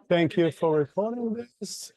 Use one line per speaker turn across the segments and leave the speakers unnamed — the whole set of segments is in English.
Thank you for recording this.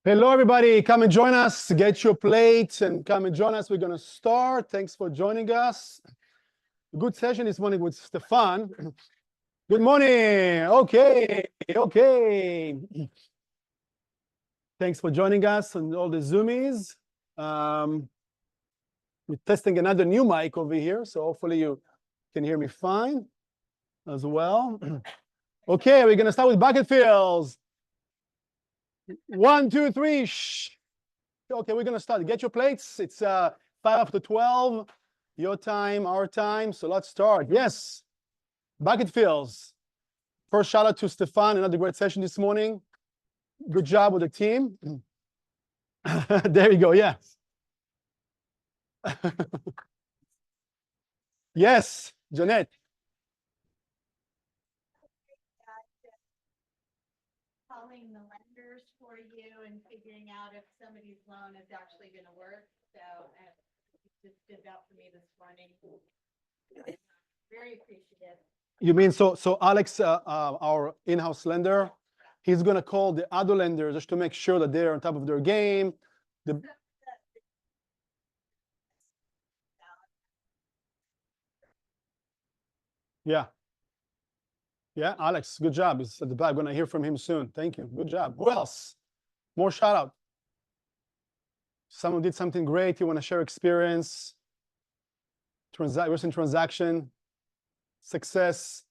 Hello, everybody. Come and join us. Get your plates and come and join us. We're going to start. Thanks for joining us. Good session this morning with Stefan. Good morning. Okay. Thanks for joining us and all the Zoomies. We're testing another new mic over here, so hopefully you can hear me fine as well. Okay, we're going to start with bucket fills. 1, 2, 3. Shh. Okay, we're going to start. Get your plates. It's 5 after 12. Your time, our time. So let's start. Yes. Bucket fills. First shout out to Stefan. Another great session this morning. Good job with the team. There we go. Yes. Yes, Jeanette.
Calling the lenders for you and figuring out if somebody's loan is actually going to work. So you just did that for me this morning. Very appreciative.
You mean so Alex, our in-house lender, he's going to call the other lenders just to make sure that they're on top of their game. Yeah, Alex, good job. He's at the back. We're going to hear from him soon. Thank you. Good job. Who else? More shout out. Someone did something great. You want to share experience, recent transaction, success.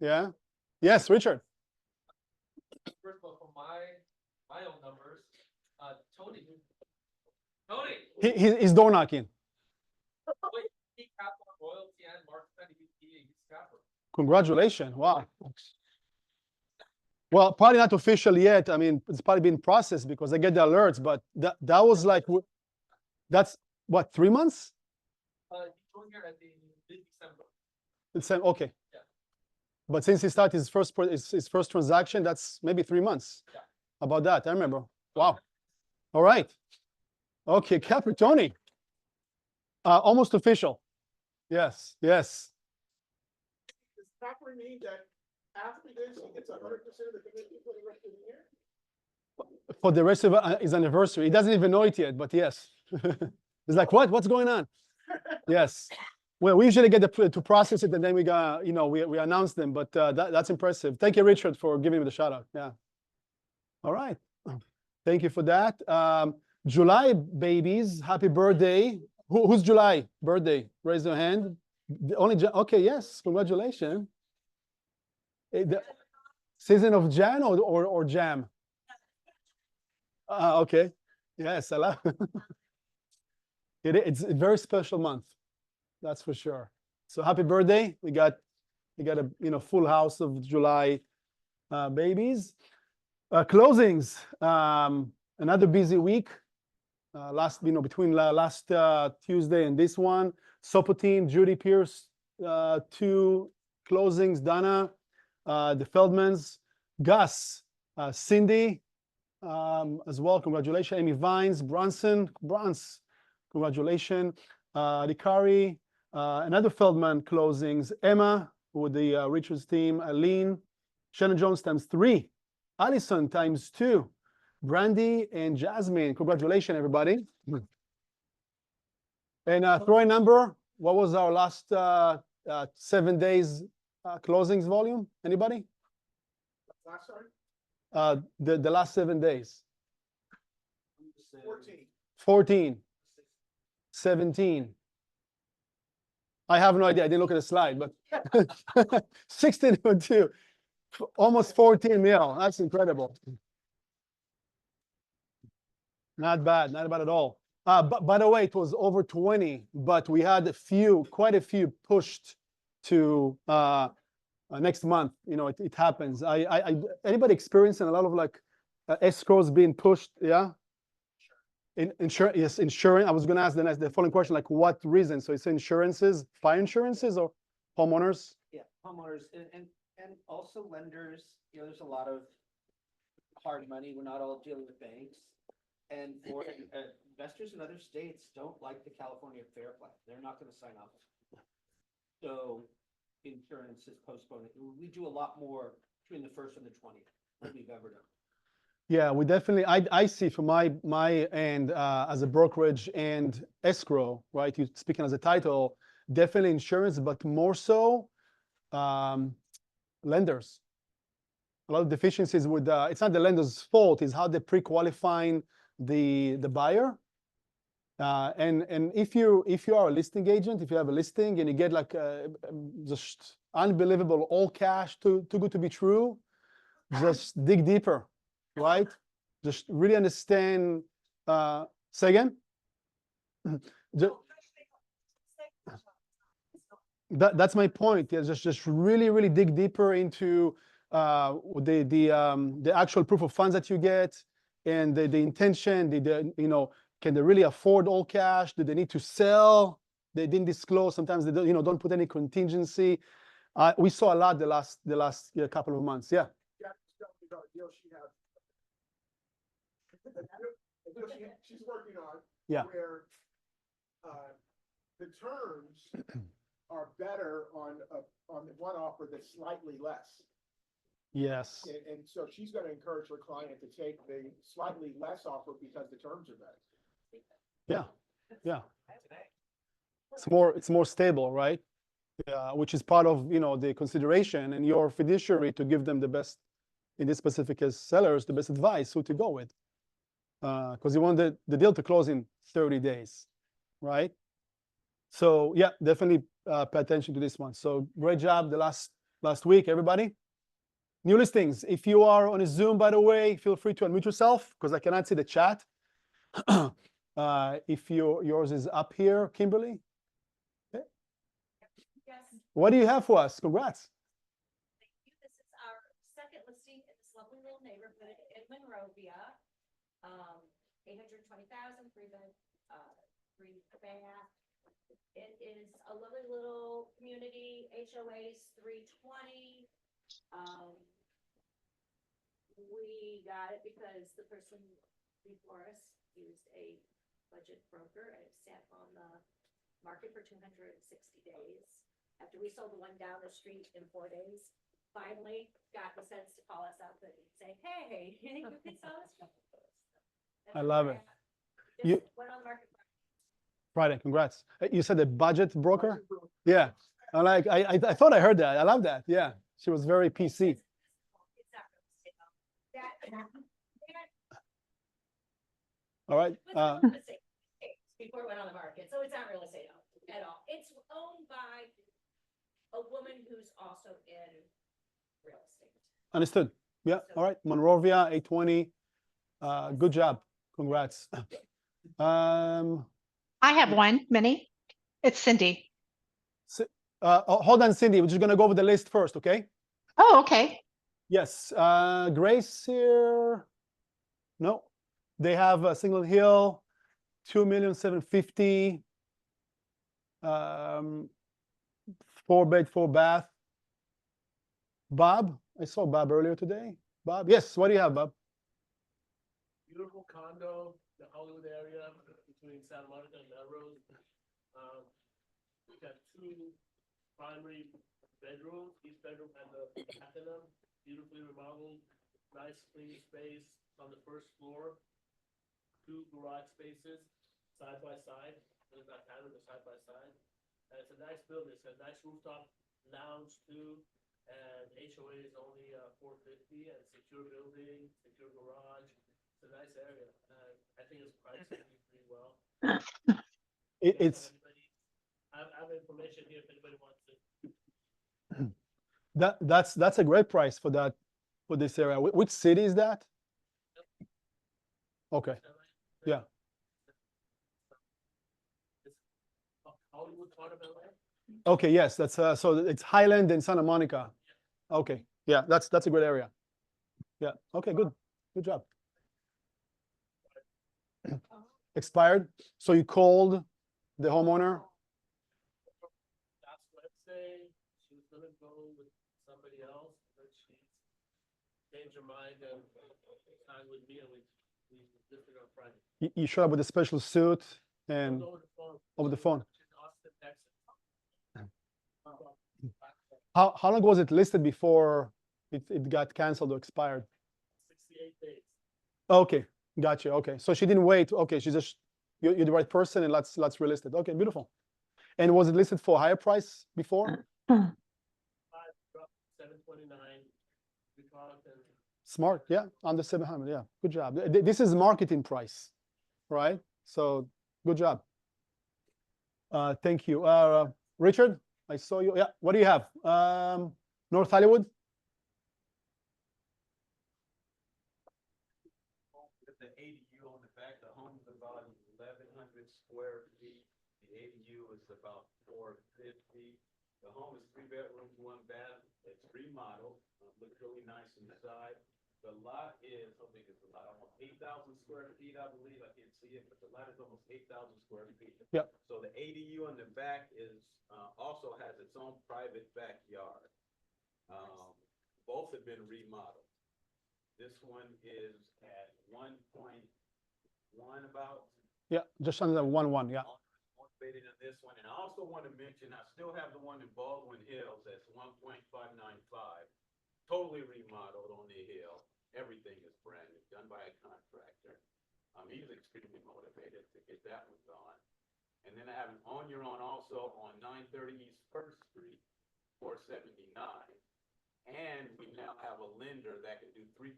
Yeah. Yes, Richard.
First of all, from my own numbers, Tony.
He's door knocking.
Wait, he capped on royalty and market he's capper.
Congratulations. Wow. Well, probably not official yet. I mean, it's probably been processed because I get the alerts, but that was like, that's what, 3 months?
He joined here at the mid-December.
December, okay.
Yeah.
But since he started his first transaction, that's maybe 3 months.
Yeah.
About that, I remember. Wow. All right. Okay, Capri, Tony. Almost official. Yes.
Does Capri mean that after this, he gets 100% of the commission for the rest of the year?
For the rest of his anniversary. He doesn't even know it yet, but yes. He's like, what? What's going on? Yes. Well, we usually get to process it, and then we got, we announce them, but that's impressive. Thank you, Richard, for giving me the shout out. Yeah. All right. Thank you for that. July babies, happy birthday. Who's July birthday? Raise your hand. Okay, yes, congratulations. The season of Jan or Jam? Okay. Yes, I love it. It's a very special month. That's for sure. So happy birthday. We got a full house of July babies. Closings. Another busy week. Between last Tuesday and this one. Sopo team, Judy Pierce, 2 closings. Dana, the Feldmans, Gus, Cindy, as well. Congratulations. Amy Vines, Bronze, congratulations. Ricari, another Feldman closings. Emma with the Richards team. Aline, Shannon Jones times 3. Allison times 2. Brandy and Jasmine. Congratulations, everybody. And throw a number. What was our last 7 days closings volume? Anybody?
Last time?
The last 7 days.
14.
14. 17. I have no idea. I didn't look at the slide, but 16.2. Almost 14 mil. That's incredible. Not bad, not bad at all. But by the way, it was over 20, but we had quite a few pushed to next month. You know, it happens. Anybody experiencing a lot of like escrows being pushed? Yeah. Insurance, yes, insurance. I was going to ask the following question, like what reason? So it's insurances, fire insurances, or homeowners?
Yeah, homeowners and also lenders, you know, there's a lot of hard money. We're not all dealing with banks. And for investors in other states don't like the California Fair Plan. They're not going to sign up. So insurance is postponed. We do a lot more between the 1st and the 20th than we've ever done.
Yeah, we definitely, I see from my end as a brokerage and escrow, right? You speaking as a title, definitely insurance, but more so lenders. A lot of deficiencies with, it's not the lender's fault, it's how they're pre-qualifying the buyer. And if you are a listing agent, if you have a listing and you get like just unbelievable all cash, too good to be true, just dig deeper, right? Just really understand. Say again. That's my point. Yeah, just really dig deeper into the actual proof of funds that you get and the intention. You know, can they really afford all cash? Do they need to sell? They didn't disclose. Sometimes they don't, you know, don't put any contingency. We saw a lot the last couple of months. Yeah.
She's working on.
Yeah.
Where the terms are better on one offer that's slightly less.
Yes.
And so she's going to encourage her client to take the slightly less offer because the terms are better.
Yeah. It's more stable, right? Which is part of, you know, the consideration and your fiduciary to give them the best, in this specific case, sellers, the best advice who to go with. Because you want the deal to close in 30 days, right? So yeah, definitely pay attention to this one. So great job the last week, everybody. New listings. If you are on a Zoom, by the way, feel free to unmute yourself because I cannot see the chat. If yours is up here, Kimberly. Okay.
Yes.
What do you have for us? Congrats.
Thank you. This is our second listing in this lovely little neighborhood in Monrovia. 820,000, three bath. It is a lovely little community. HOA's 320. We got it because the person before us used a budget broker and it sat on the market for 260 days. After we sold the one down the street in 4 days, finally got the sense to call us up and say, hey, you think we can sell this?
I love it.
Just
You-
went on the market.
Friday, congrats. You said a budget broker? Yeah. I thought I heard that. I love that. Yeah. She was very PC.
It's not real estate.
All right.
It was real estate before it went on the market, so it's not real estate at all. It's owned by a woman who's also in real estate.
Understood. Yeah. All right. Monrovia, 820. Good job. Congrats.
I have one, Meny. It's Cindy.
Hold on, Cindy. We're just going to go over the list first, okay?
Oh, okay.
Yes. Grace here. No. They have a Single Hill, 2,750,000. 4-bed, 4-bath. Bob, I saw Bob earlier today. Bob, yes. What do you have, Bob?
Beautiful condo, the Hollywood area between Santa Monica and Melrose. We got 2 primary bedrooms. Each bedroom has a bath in them, beautifully remodeled, nice clean space on the first floor. 2 garage spaces side by side. They're not tandem, they're side by side. And it's a nice building. It's got a nice rooftop lounge too. And HOA is only 450 and secure building, secure garage. It's a nice area. I think it's priced pretty well.
It's
I have information here if anybody wants it.
that's a great price for this area. Which city is that? Okay. Yeah.
It's Hollywood part of LA.
Okay, yes, that's so it's Highland and Santa Monica. Okay, yeah, that's a great area. Yeah, okay, good job. Expired, so you called the homeowner?
Last Wednesday, she was gonna go with somebody else, but she changed her mind and signed with me, and we listed on Friday.
You showed up with a special suit and
Over the phone.
over the phone.
She's in Austin, Texas.
How long was it listed before it got canceled or expired?
68 days.
Okay, gotcha. Okay, so she didn't wait. Okay, she just you're the right person, and let's relist it. Okay, beautiful. And was it listed for a higher price before?
729. We talked and
Smart, yeah, under 700. Yeah, good job. This is marketing price, right? So good job. Thank you, Richard. I saw you. Yeah, what do you have? North Hollywood.
With the ADU on the back, the home is about 1,100 square feet. The ADU is about 450. The home is 3 bedrooms, 1 bath. It's remodeled. Looks really nice inside. The lot is, how big is the lot? Almost 8,000 square feet, I believe. I can't see it, but the lot is almost 8,000 square feet.
Yep.
So the ADU on the back is also has its own private backyard. Both have been remodeled. This one is at 1.1 about.
Yeah, just under 1.1. Yeah.
Motivated in this one, and I also want to mention, I still have the one in Baldwin Hills that's 1.595, totally remodeled on the hill. Everything is brand new, done by a contractor. He's extremely motivated to get that one gone. And then I have an on your own also on 930 East First Street, 479. And we now have a lender that can do 3%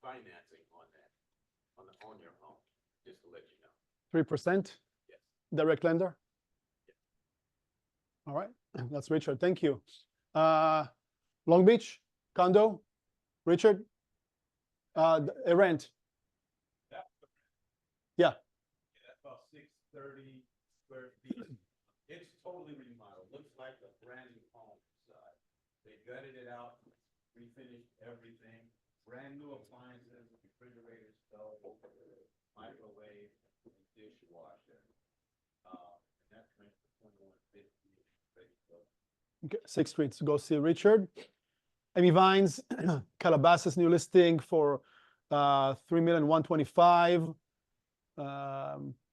financing on that, on your home, just to let you know.
3%.
Yes.
Direct lender.
Yes.
All right, that's Richard. Thank you. Long Beach condo, Richard. A rent. Yeah.
That's about 630 square feet. It's totally remodeled. Looks like a brand new home inside. They gutted it out, refinished everything. Brand new appliances, refrigerator, stove, microwave, dishwasher. And that's rent for $21.50.
Okay, 6th Street. So go see Richard. Amy Vines, Calabasas new listing for $3,125,000.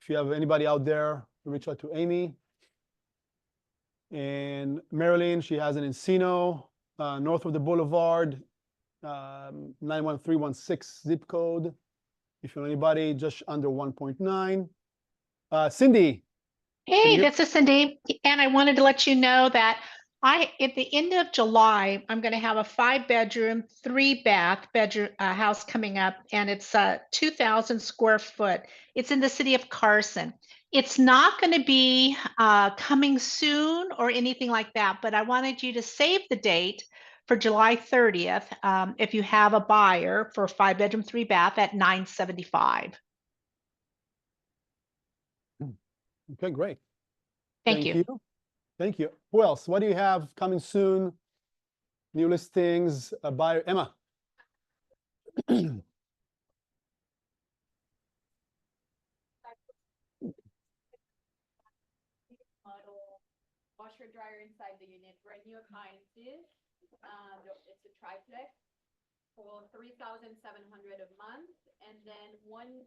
If you have anybody out there, reach out to Amy. And Marilyn, she has an Encino, north of the Boulevard, 91316 zip code. If you know anybody, just under 1.9. Cindy.
Hey,
you-
this is Cindy, and I wanted to let you know that at the end of July, I'm going to have a 5-bedroom, 3-bath bedroom house coming up, and it's 2,000 square foot. It's in the city of Carson. It's not going to be coming soon or anything like that, but I wanted you to save the date for July 30th if you have a buyer for 5-bedroom, 3-bath at $975.
Okay, great.
Thank you.
Thank you. Who else? What do you have coming soon? New listings, a buyer. Emma.
Model washer dryer inside the unit, brand new appliances. It's a triplex for $3,700 a month, and then one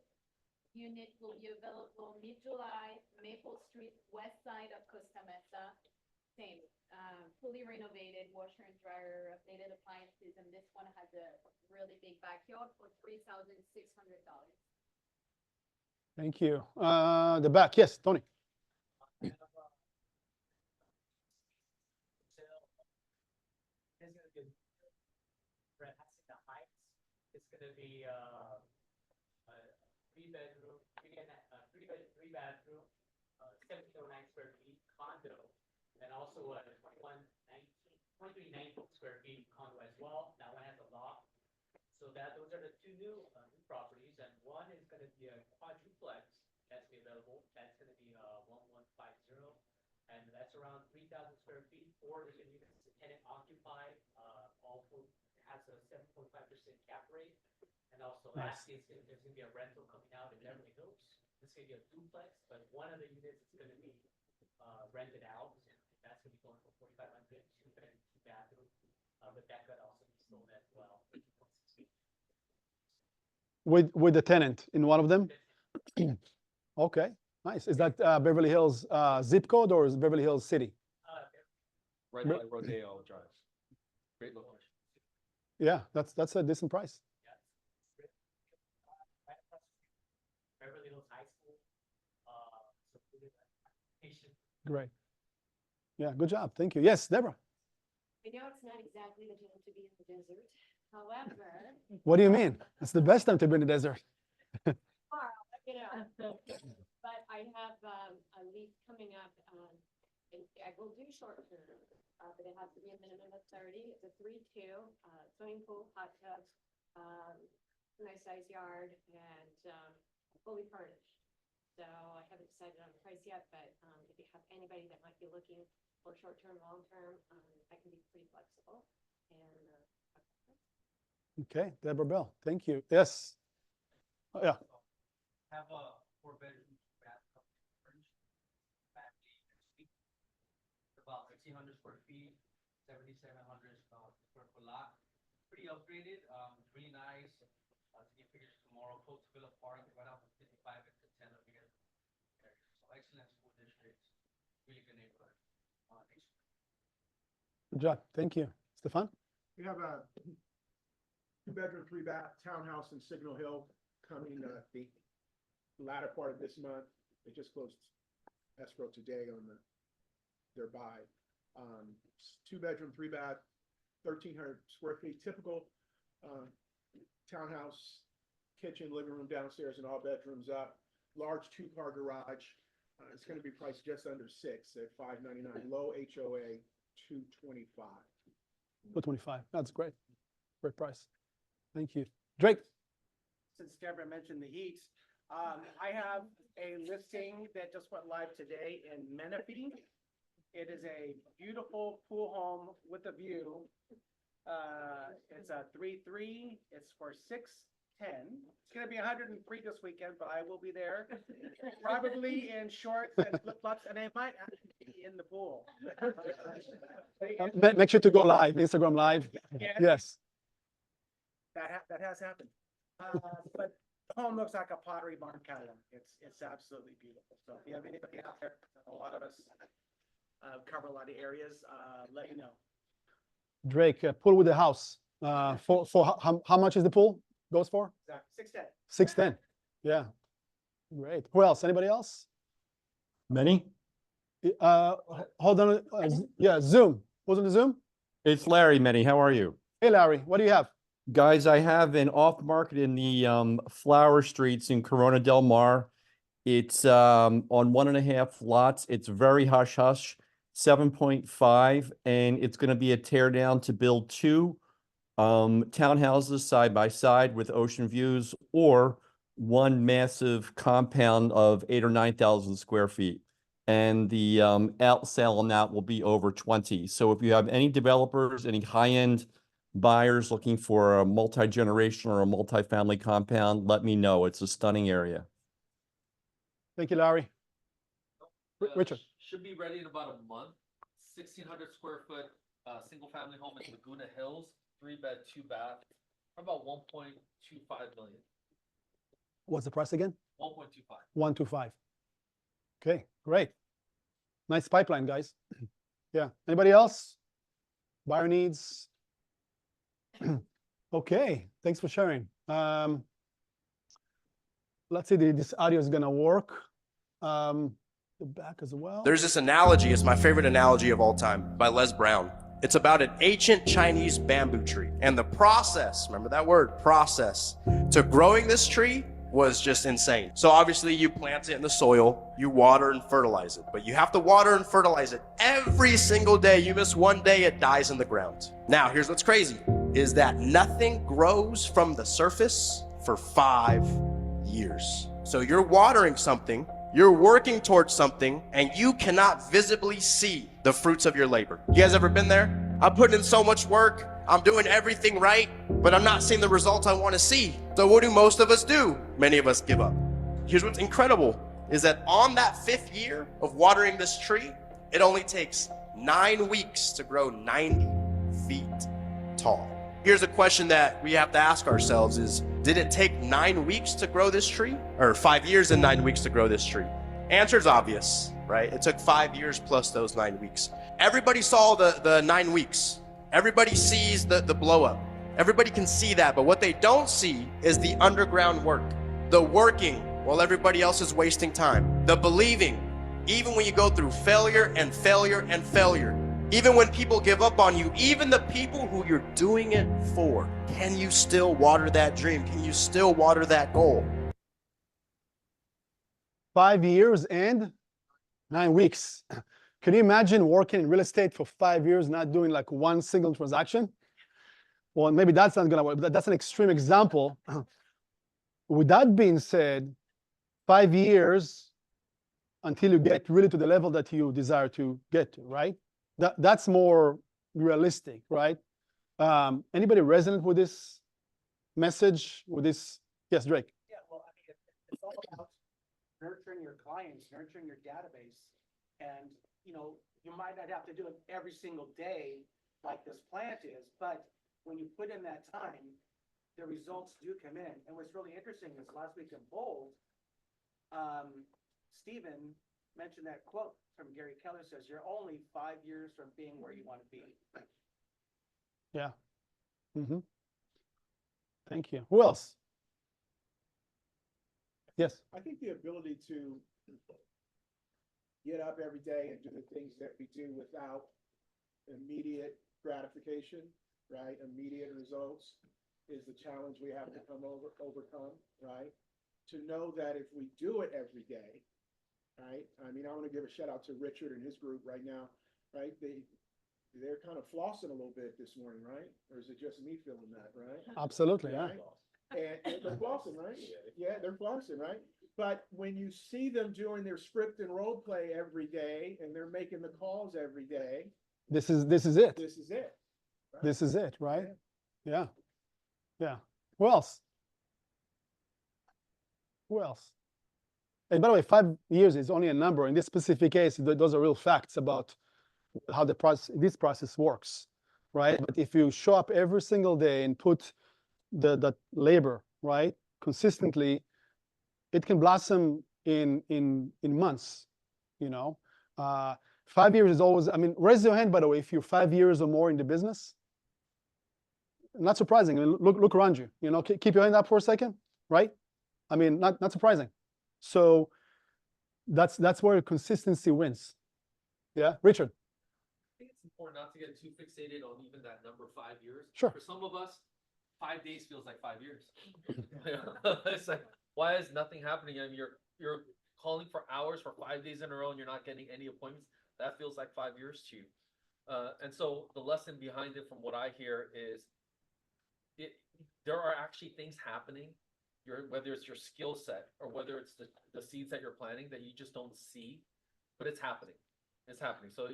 unit will be available mid-July, Maple Street, west side of Costa Mesa. Same, fully renovated washer and dryer, updated appliances, and this one has a really big backyard for $3,600.
Thank you. The back, yes, Tony.
It's gonna be a 3-bedroom, 3-bathroom, 1,709 square feet condo, and also a 2319 square feet condo as well. That one has a loft. So those are the two new properties, and one is gonna be a quadruplex
and that's around 3,000 square feet, or there's gonna be a tenant occupied, also has a 7.5% cap rate. And also
Nice.
lastly, there's gonna be a rental coming out in Beverly Hills. This is gonna be a duplex, but one of the units is gonna be, rented out. That's gonna be going for 4,500, 2 bedroom, 2 bathroom. But that could also be sold as well. for 2.6 million.
With the tenant in one of them? Okay, nice. Is that Beverly Hills zip code or is it Beverly Hills City?
Right by Rodeo Drive. Great location.
Yeah, that's a decent price.
Right across the street, Beverly Hills High School. So really patient.
Great. Yeah, good job. Thank you. Yes, Deborah.
I know it's not exactly the time to be in the desert. However,
What do you mean? It's the best time to be in the desert.
tomorrow, you know, but I have a lease coming up. And I will do short term, but it has to be a minimum of 30. It's a 3-2, swimming pool, hot tub, nice size yard, and fully furnished. So I haven't decided on the price yet, but if you have anybody that might be looking for short term, long term, I can be pretty flexible. And
Okay, Deborah Bell. Thank you. Yes. Oh, yeah.
Have a 4 bedroom, bathroom, furnished. Family, suite. About 1,600 square feet, 7,700 square foot lot. Pretty upgraded, really nice. To get pictures tomorrow, close to Villa Park, right off of 55 and 10 of here. So excellent school districts, really good neighborhood. Thanks.
Good job. Thank you. Stefan?
We have a 2-bedroom, 3-bath townhouse in Signal Hill coming the latter part of this month. They just closed escrow today on their buy. 2-bedroom, 3-bath, 1,300 square feet, typical townhouse, kitchen, living room downstairs, and all bedrooms up. Large 2-car garage. It's going to be priced just under $6 at $599. Low HOA, $225.
225. That's great. Great price. Thank you. Drake?
Since Deborah mentioned the heat, I have a listing that just went live today in Menifee. It is a beautiful pool home with a view. It's a 3-3. It's for $610. It's gonna be 103 this weekend, but I will be there, probably in shorts and flip-flops, and I might actually be in the pool.
Make sure to go live, Instagram live.
Yeah.
Yes.
That has happened. But the home looks like a Pottery Barn kind of. It's absolutely beautiful. So if you have anybody out there, a lot of us cover a lot of areas, let me know.
Drake, pool with the house. For how much is the pool goes for?
610.
610. Yeah. Great. Who else? Anybody else?
Many?
Hold on. Yeah, Zoom. Who's on the Zoom?
It's Larry, Many. How are you?
Hey, Larry, what do you have?
Guys, I have an off market in the Flower Streets in Corona Del Mar. It's on 1.5 lots. It's very hush hush, 7.5, and it's going to be a tear down to build 2 townhouses side by side with ocean views, or 1 massive compound of 8,000 or 9,000 square feet. And the out sale on that will be over 20. So if you have any developers, any high-end buyers looking for a multi-generational or a multi-family compound, let me know. It's a stunning area.
Thank you, Larry. Richard.
Should be ready in about a month. 1,600 square foot, single family home in Laguna Hills, 3-bed, 2-bath, about 1.25 million.
What's the price again?
1.25.
125. Okay, great. Nice pipeline, guys. Yeah. Anybody else? Buyer needs? Okay, thanks for sharing. Let's see, this audio is gonna work. The back as well.
There's this analogy, it's my favorite analogy of all time, by Les Brown. It's about an ancient Chinese bamboo tree. And the process, remember that word, process, to growing this tree was just insane. So obviously you plant it in the soil, you water and fertilize it, but you have to water and fertilize it every single day. You miss one day, it dies in the ground. Now, here's what's crazy, is that nothing grows from the surface for 5 years. So you're watering something You're working towards something and you cannot visibly see the fruits of your labor. You guys ever been there? I'm putting in so much work, I'm doing everything right, but I'm not seeing the results I want to see. So what do most of us do? Many of us give up. Here's what's incredible is that on that 5th year of watering this tree, it only takes 9 weeks to grow 90 feet tall. Here's a question that we have to ask ourselves is, did it take 9 weeks to grow this tree? Or 5 years and 9 weeks to grow this tree? Answer's obvious, right? It took 5 years plus those 9 weeks. Everybody saw the 9 weeks. Everybody sees the blow up. Everybody can see that, but what they don't see is the underground work. The working while everybody else is wasting time. The believing, even when you go through failure and failure and failure. Even when people give up on you, even the people who you're doing it for, can you still water that dream? Can you still water that goal?
5 years and 9 weeks. Can you imagine working in real estate for 5 years, not doing like one single transaction? Well, maybe that's not gonna work, but that's an extreme example. With that being said, 5 years until you get really to the level that you desire to get to, right? That's more realistic, right? Anybody resonant with this message, with this? Yes, Drake.
Yeah, well, I mean, it's all about nurturing your clients, nurturing your database. And, you know, you might not have to do it every single day like this plant is, but when you put in that time, the results do come in. And what's really interesting is last week in Bold, Stephen mentioned that quote from Gary Keller says, you're only 5 years from being where you want to be.
Yeah. Mm-hmm. Thank you. Who else? Yes.
I think the ability to get up every day and do the things that we do without immediate gratification, right? Immediate results is the challenge we have to overcome, right? To know that if we do it every day, right? I mean, I want to give a shout out to Richard and his group right now, right? They're kind of flossing a little bit this morning, right? Or is it just me feeling that, right?
Absolutely, yeah.
Right? And they're flossing, right? Yeah, they're flossing, right? But when you see them doing their script and role play every day, and they're making the calls every day,
This is it.
this is it. Right?
This is it, right? Yeah. Yeah. Who else? Who else? And by the way, 5 years is only a number. In this specific case, those are real facts about how this process works, right? But if you show up every single day and put the labor, right, consistently, it can blossom in months, you know. 5 years is always, I mean, raise your hand, by the way, if you're 5 years or more in the business. Not surprising. I mean, look around you, you know, keep your hand up for a second, right? I mean, not surprising. So that's where consistency wins. Yeah, Richard.
I think it's important not to get too fixated on even that number 5 years.
Sure.
For some of us, 5 days feels like 5 years. It's like, why is nothing happening? I mean, you're calling for hours for 5 days in a row and you're not getting any appointments. That feels like 5 years to you. And so the lesson behind it, from what I hear, is there are actually things happening. Whether it's your skill set or whether it's the seeds that you're planting that you just don't see, but it's happening. It's happening. So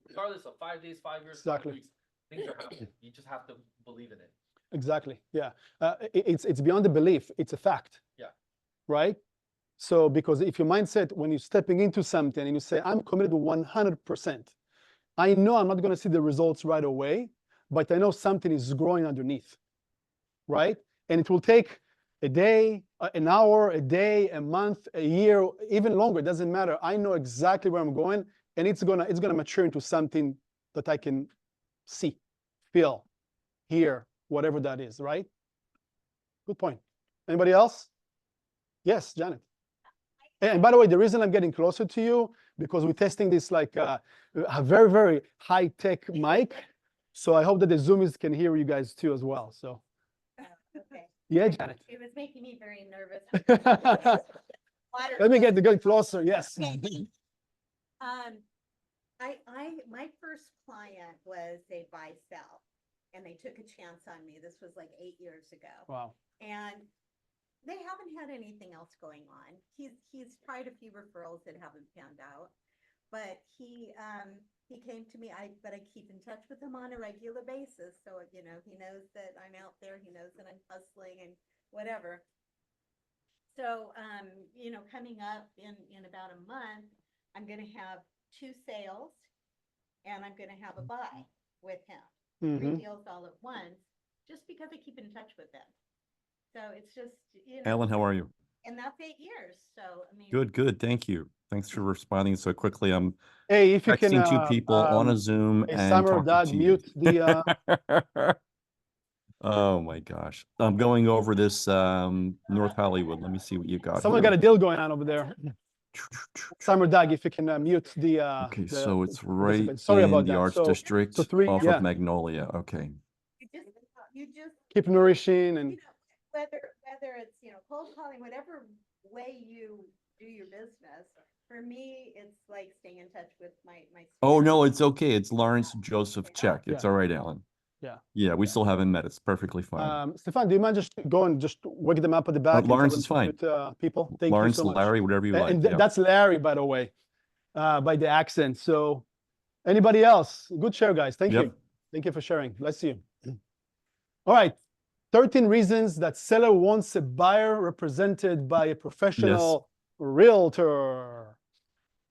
regardless of 5 days, 5 years, 5
Exactly.
weeks, things are happening. You just have to believe in it.
Exactly. Yeah. It's beyond the belief. It's a fact.
Yeah.
Right. So because if your mindset, when you're stepping into something and you say, I'm committed to 100%, I know I'm not going to see the results right away, but I know something is growing underneath. Right. And it will take a day, an hour, a day, a month, a year, even longer. It doesn't matter. I know exactly where I'm going, and it's gonna mature into something that I can see, feel, hear, whatever that is. Right? Good point. Anybody else? Yes, Janet. And by the way, the reason I'm getting closer to you, because we're testing this like a very, very high-tech mic. So I hope that the Zoomies can hear you guys too as well. So.
Okay.
Yeah, Janet.
It was making me very nervous.
Let me get closer. Yes.
Okay. My first client was a buy-sell, and they took a chance on me. This was like 8 years ago.
Wow.
And they haven't had anything else going on. He's tried a few referrals that haven't panned out. But he came to me, but I keep in touch with him on a regular basis. So, you know, he knows that I'm out there, he knows that I'm hustling and whatever. So, you know, coming up in about a month, I'm gonna have 2 sales and I'm gonna have a buy with him. 3
Mhm.
deals all at once, just because I keep in touch with them. So it's just, you know.
Alan, how are you?
And that's 8 years, so, I mean.
Good, good. Thank you. Thanks for responding so quickly. I'm
Hey, if you can,
texting 2 people on a Zoom
hey,
and
Summer,
talking
Doug,
to you.
mute the,
Oh my gosh. I'm going over this North Hollywood. Let me see what you got
someone
here.
got a deal going on over there. Summer, Doug, if you can mute
Okay,
the
so it's right
participants. Sorry
in
about
the
that.
Arts
So
District
3,
off
yeah,
of Magnolia. Okay.
You just,
keep nourishing and
you know, whether it's, you know, cold calling, whatever way you do your business, for me, it's like staying in touch with my.
Oh,
staff.
no, it's okay. It's Lawrence Joseph Check. It's
Yeah.
all right, Alan.
yeah.
Yeah, we still haven't met. It's perfectly fine.
Stefan, do you mind just going, just wake them up at the back? and tell
Lawrence
them
is
to
fine.
mute, people. Thank you
Lawrence,
so much.
Larry, whatever you like.
And
Yeah.
that's Larry, by the way, by the accent. So anybody else? Good share, guys. Thank
Yep.
you. Thank you for sharing. Bless you. All right. 13 reasons that seller wants a buyer represented by a professional realtor,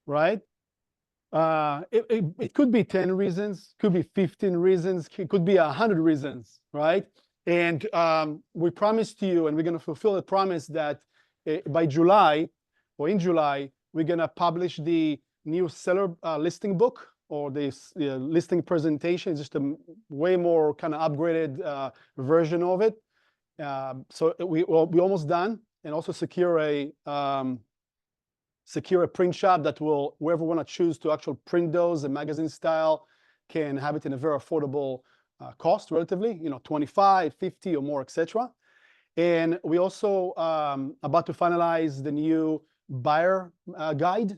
right? It could be 10 reasons, could be 15 reasons, it could be 100 reasons, right? And we promised you, and we're going to fulfill the promise that by July or in July, we're going to publish the new seller listing book or this listing presentation. It's just a way more kind of upgraded version of it. So we're almost done, and also secure a print shop that will, whoever want to choose to actually print those, the magazine style, can have it in a very affordable cost, relatively, you know, 25, 50 or more, etc. And we also about to finalize the new buyer guide,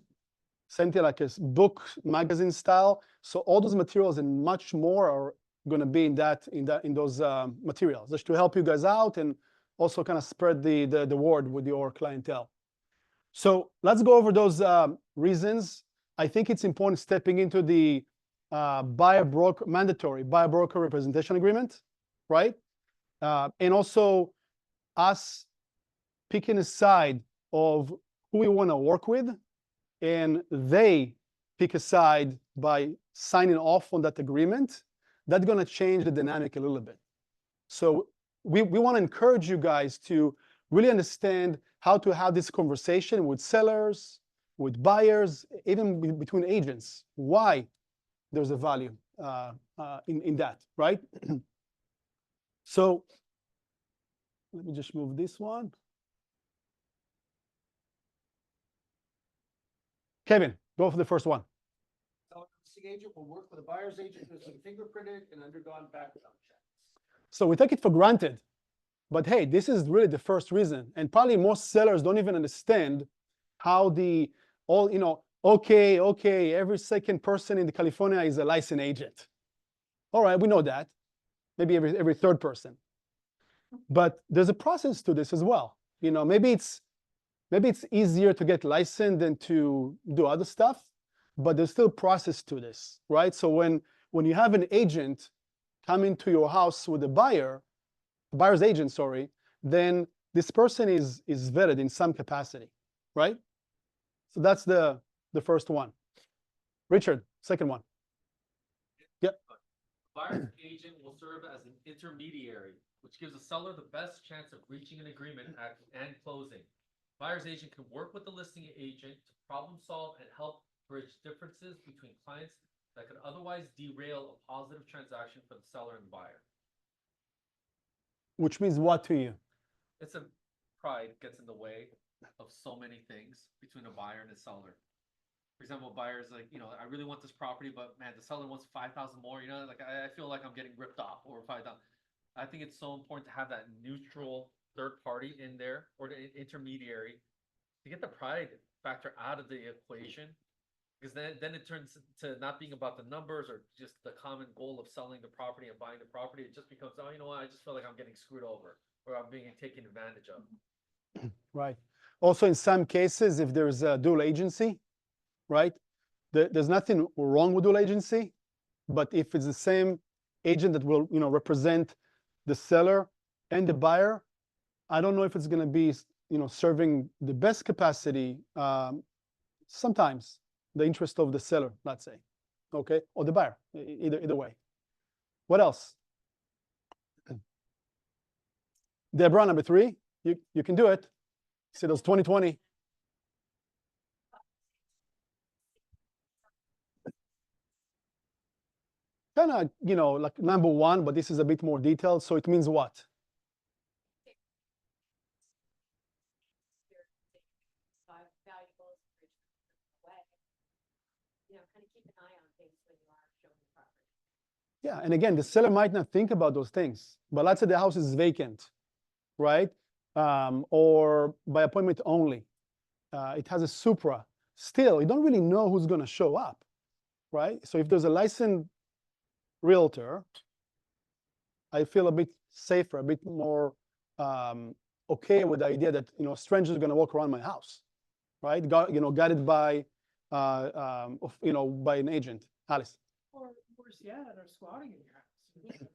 same thing like a book magazine style. So all those materials and much more are going to be in those materials, just to help you guys out and also kind of spread the word with your clientele. So let's go over those reasons. I think it's important stepping into the mandatory buyer broker representation agreement, right? And also us picking a side of who we want to work with, and they pick a side by signing off on that agreement. That's going to change the dynamic a little bit. So we want to encourage you guys to really understand how to have this conversation with sellers, with buyers, even between agents, why there's a value in that, right? So let me just move this one. Kevin, go for the first one.
So the agent will work with a buyer's agent who's been fingerprinted and undergone background checks.
So we take it for granted, but hey, this is really the first reason. And probably most sellers don't even understand how okay, every second person in California is a licensed agent. All right, we know that. Maybe every third person. But there's a process to this as well. You know, maybe it's easier to get licensed than to do other stuff, but there's still a process to this, right? So when you have an agent come into your house with a buyer's agent, sorry, then this person is vetted in some capacity, right? So that's the first one. Richard, second one. Yep.
Buyer's agent will serve as an intermediary, which gives the seller the best chance of reaching an agreement and closing. Buyer's agent can work with the listing agent to problem solve and help bridge differences between clients that could otherwise derail a positive transaction for the seller and the buyer.
Which means what to you?
It's a pride gets in the way of so many things between a buyer and a seller. For example, buyer's like, you know, I really want this property, but man, the seller wants 5,000 more. You know, like I feel like I'm getting ripped off over 5,000. I think it's so important to have that neutral third party in there, or the intermediary, to get the pride factor out of the equation. Because then it turns to not being about the numbers or just the common goal of selling the property and buying the property. It just becomes, oh, you know what, I just feel like I'm getting screwed over or I'm being taken advantage of.
Right. Also, in some cases, if there's a dual agency, right, there's nothing wrong with dual agency, but if it's the same agent that will, represent the seller and the buyer, I don't know if it's going to be, serving the best capacity. Sometimes the interest of the seller, let's say, okay, or the buyer, either way. What else? Deborah, number 3, you can do it. See those 2020. Kind of, like number 1, but this is a bit more detailed. So it means what?
Valuables, away. Kind of keep an eye on things when you are showing the property.
Yeah, and again, the seller might not think about those things, but let's say the house is vacant, right? Or by appointment only. It has a Supra. Still, you don't really know who's going to show up, right? So if there's a licensed realtor, I feel a bit safer, a bit more okay with the idea that strangers are going to walk around my house, right? Guided by by an agent. Alice.
Or worse yet, are squatting in your house.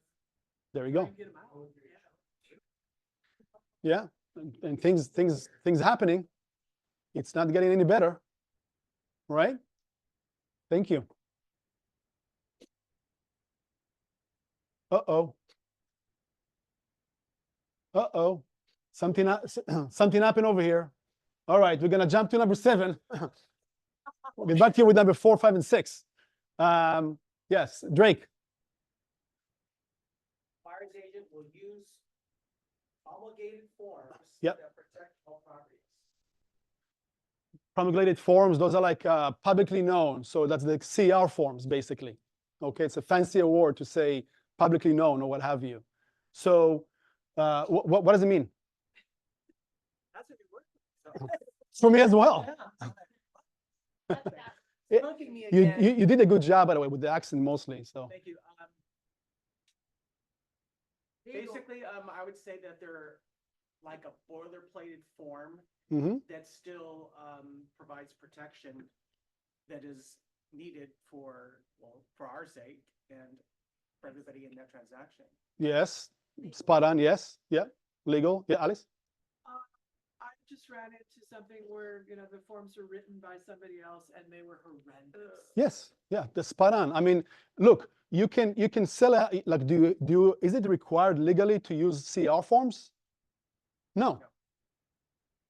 There you go.
Get 'em out.
Yeah, and things happening. It's not getting any better, right? Thank you. Uh-oh. Uh-oh. Something happened over here. All right, we're gonna jump to number 7. We'll get back to you with number 4, 5, and 6. Yes, Drake.
Buyer's agent will use promulgated forms
Yep.
that protect all properties.
Promulgated forms, those are like publicly known. So that's the CR forms, basically. Okay, it's a fancy word to say publicly known or what have you. So what does it mean?
That's a good word.
For me as well.
It's bugging me
You,
again.
you did a good job, by the way, with the accent mostly. So
Thank you. Basically, I would say that they're like a boilerplated form
mhm.
that still provides protection that is needed for our sake and for everybody in that transaction.
Yes, spot on. Yes, yeah, legal. Yeah, Alice.
I just ran into something where, the forms were written by somebody else and they were horrendous.
Yes, yeah, that's spot on. I mean, look, you can sell like is it required legally to use CR forms? No.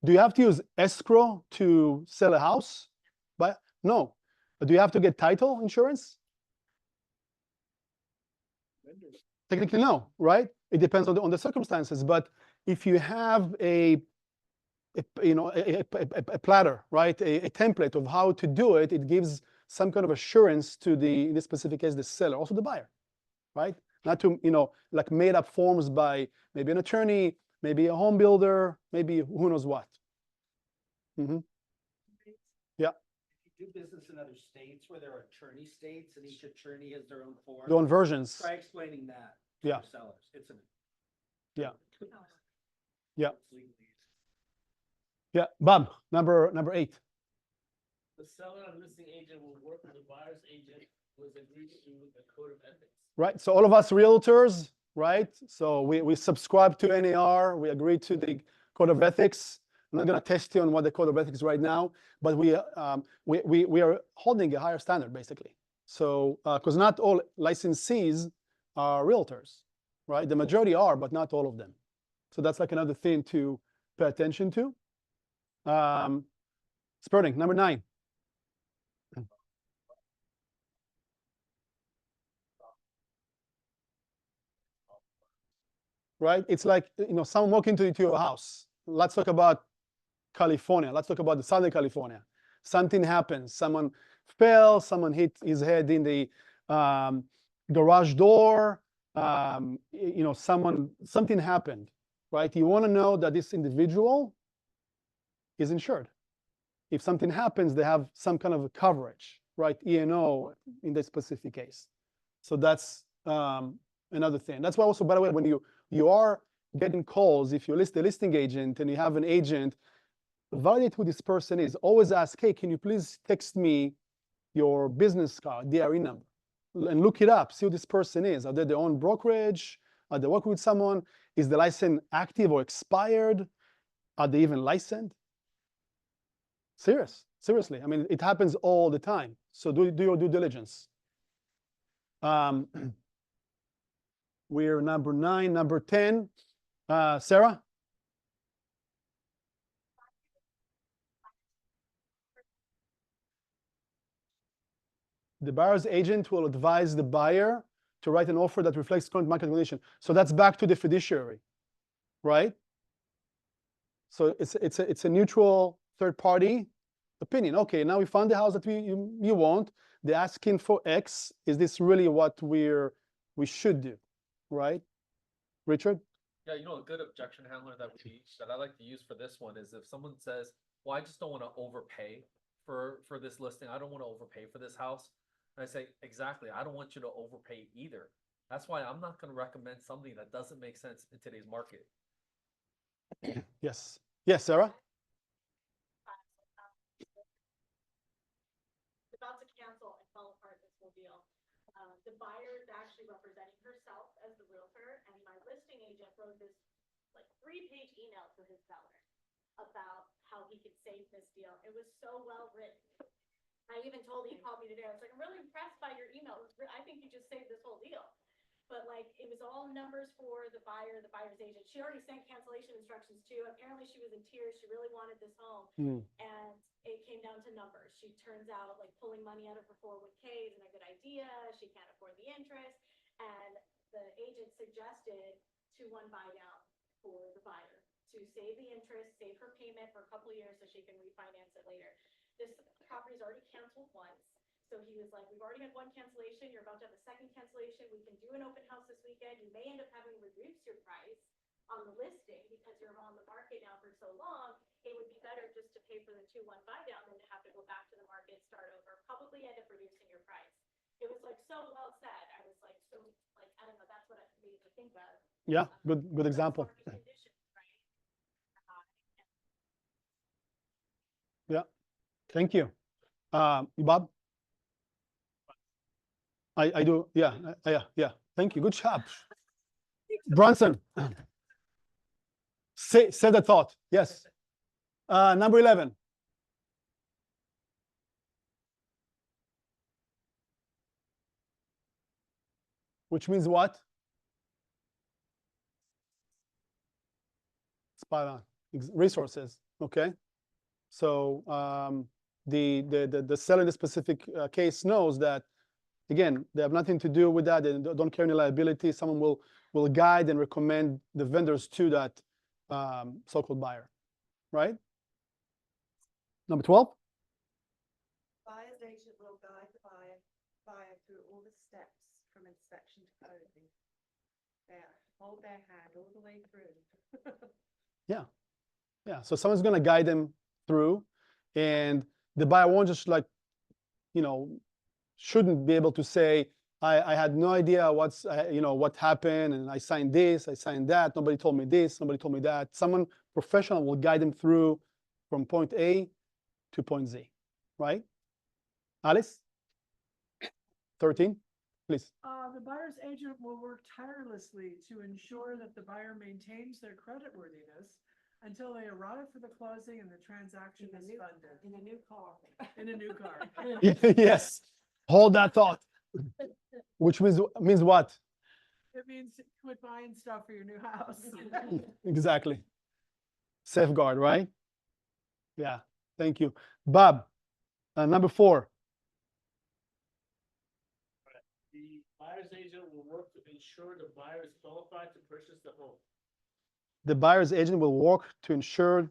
Do you have to use escrow to sell a house? But no. Do you have to get title insurance? Technically, no, right? It depends on the circumstances. But if you have a platter, right, a template of how to do it, it gives some kind of assurance to in this specific case, the seller, also the buyer, right? Not to, like made up forms by maybe an attorney, maybe a home builder, maybe who knows what. Mm-hmm. Yeah.
If you do business in other states where there are attorney states and each attorney has their own form,
Their own versions.
try explaining that to
Yeah.
your sellers. It's
Yeah. Yeah.
it's legally easy.
Yeah. Bob, number 8.
The seller and listing agent will work with the buyer's agent who has agreed to the code of ethics.
Right. So all of us realtors, right? So we subscribe to NAR. We agree to the code of ethics. I'm not going to test you on what the code of ethics is right now, but we are holding a higher standard, basically. So because not all licensees are realtors, right? The majority are, but not all of them. So that's like another thing to pay attention to. Spurting, number 9. Right? It's like, someone walking into your house. Let's talk about California. Let's talk about the Southern California. Something happens. Someone fell. Someone hit his head in the garage door. Something happened, right? You want to know that this individual is insured. If something happens, they have some kind of a coverage, right? E&O in this specific case. So that's another thing. That's why also, by the way, when you are getting calls, if you're the listing agent and you have an agent validate who this person is. Always ask, hey, can you please text me your business card, DRE number, and look it up, see who this person is. Are they their own brokerage? Are they working with someone? Is the license active or expired? Are they even licensed? Seriously. I mean, it happens all the time. So do your due diligence. We're number 9, number 10. Sarah? The buyer's agent will advise the buyer to write an offer that reflects current market condition. So that's back to the fiduciary, right? So it's a neutral third party opinion. Okay, now we found the house that you want. They're asking for X. Is this really what we should do, right? Richard?
Yeah, you know, a good objection handler that I like to use for this one is if someone says, well, I just don't want to overpay for this listing. I don't want to overpay for this house. And I say, exactly, I don't want you to overpay either. That's why I'm not going to recommend something that doesn't make sense in today's market.
Yes. Yes, Sarah?
About to cancel and fall apart this whole deal. The buyer is actually representing herself as the realtor, and my listing agent wrote this like 3-page email to his seller about how he could save this deal. It was so well written. I even told him, he called me today. I was like, I'm really impressed by your email. I think you just saved this whole deal. But like, it was all numbers for the buyer, the buyer's agent. She already sent cancellation instructions too. Apparently she was in tears. She really wanted this home. And it came down to numbers. She turns out like pulling money out of her 401k isn't a good idea. She can't afford the interest. And the agent suggested 2-1 buy down for the buyer to save the interest, save her payment for a couple of years so she can refinance it later. This property's already canceled once. So he was like, we've already had 1 cancellation. You're about to have a 2nd cancellation. We can do an open house this weekend. You may end up having to reduce your price on the listing because you're on the market now for so long. It would be better just to pay for the 2-1 buy down than to have to go back to the market, start over, probably end up reducing your price. It was like so well said. I was like, so like, I don't know, that's what I made me think of.
Yeah, good example.
Conditions, right?
Yeah, thank you. Bob? I do, yeah. Thank you, good job. Bronson? Say the thought, yes. Number 11. Which means what? Spot on. Resources, okay? So the seller in the specific case knows that, again, they have nothing to do with that. They don't carry any liability. Someone will guide and recommend the vendors to that so-called buyer, right? Number 12.
Buyer's agent will guide the buyer through all the steps from inspection to closing. Hold their hand all the way through.
Yeah. So someone's going to guide them through, and the buyer won't just like, shouldn't be able to say, I had no idea what happened, and I signed this, I signed that. Nobody told me this, nobody told me that. Someone professional will guide them through from point A to point Z, right? Alice? 13, please.
The buyer's agent will work tirelessly to ensure that the buyer maintains their creditworthiness until they arrive for the closing and the transaction is funded.
In a new car.
In a new car.
Yes. Hold that thought. Which means what?
It means quit buying stuff for your new house.
Exactly. Safeguard, right? Yeah. Thank you. Bob, number 4.
The buyer's agent will work to ensure the buyer is qualified to purchase the home.
The buyer's agent will work to ensure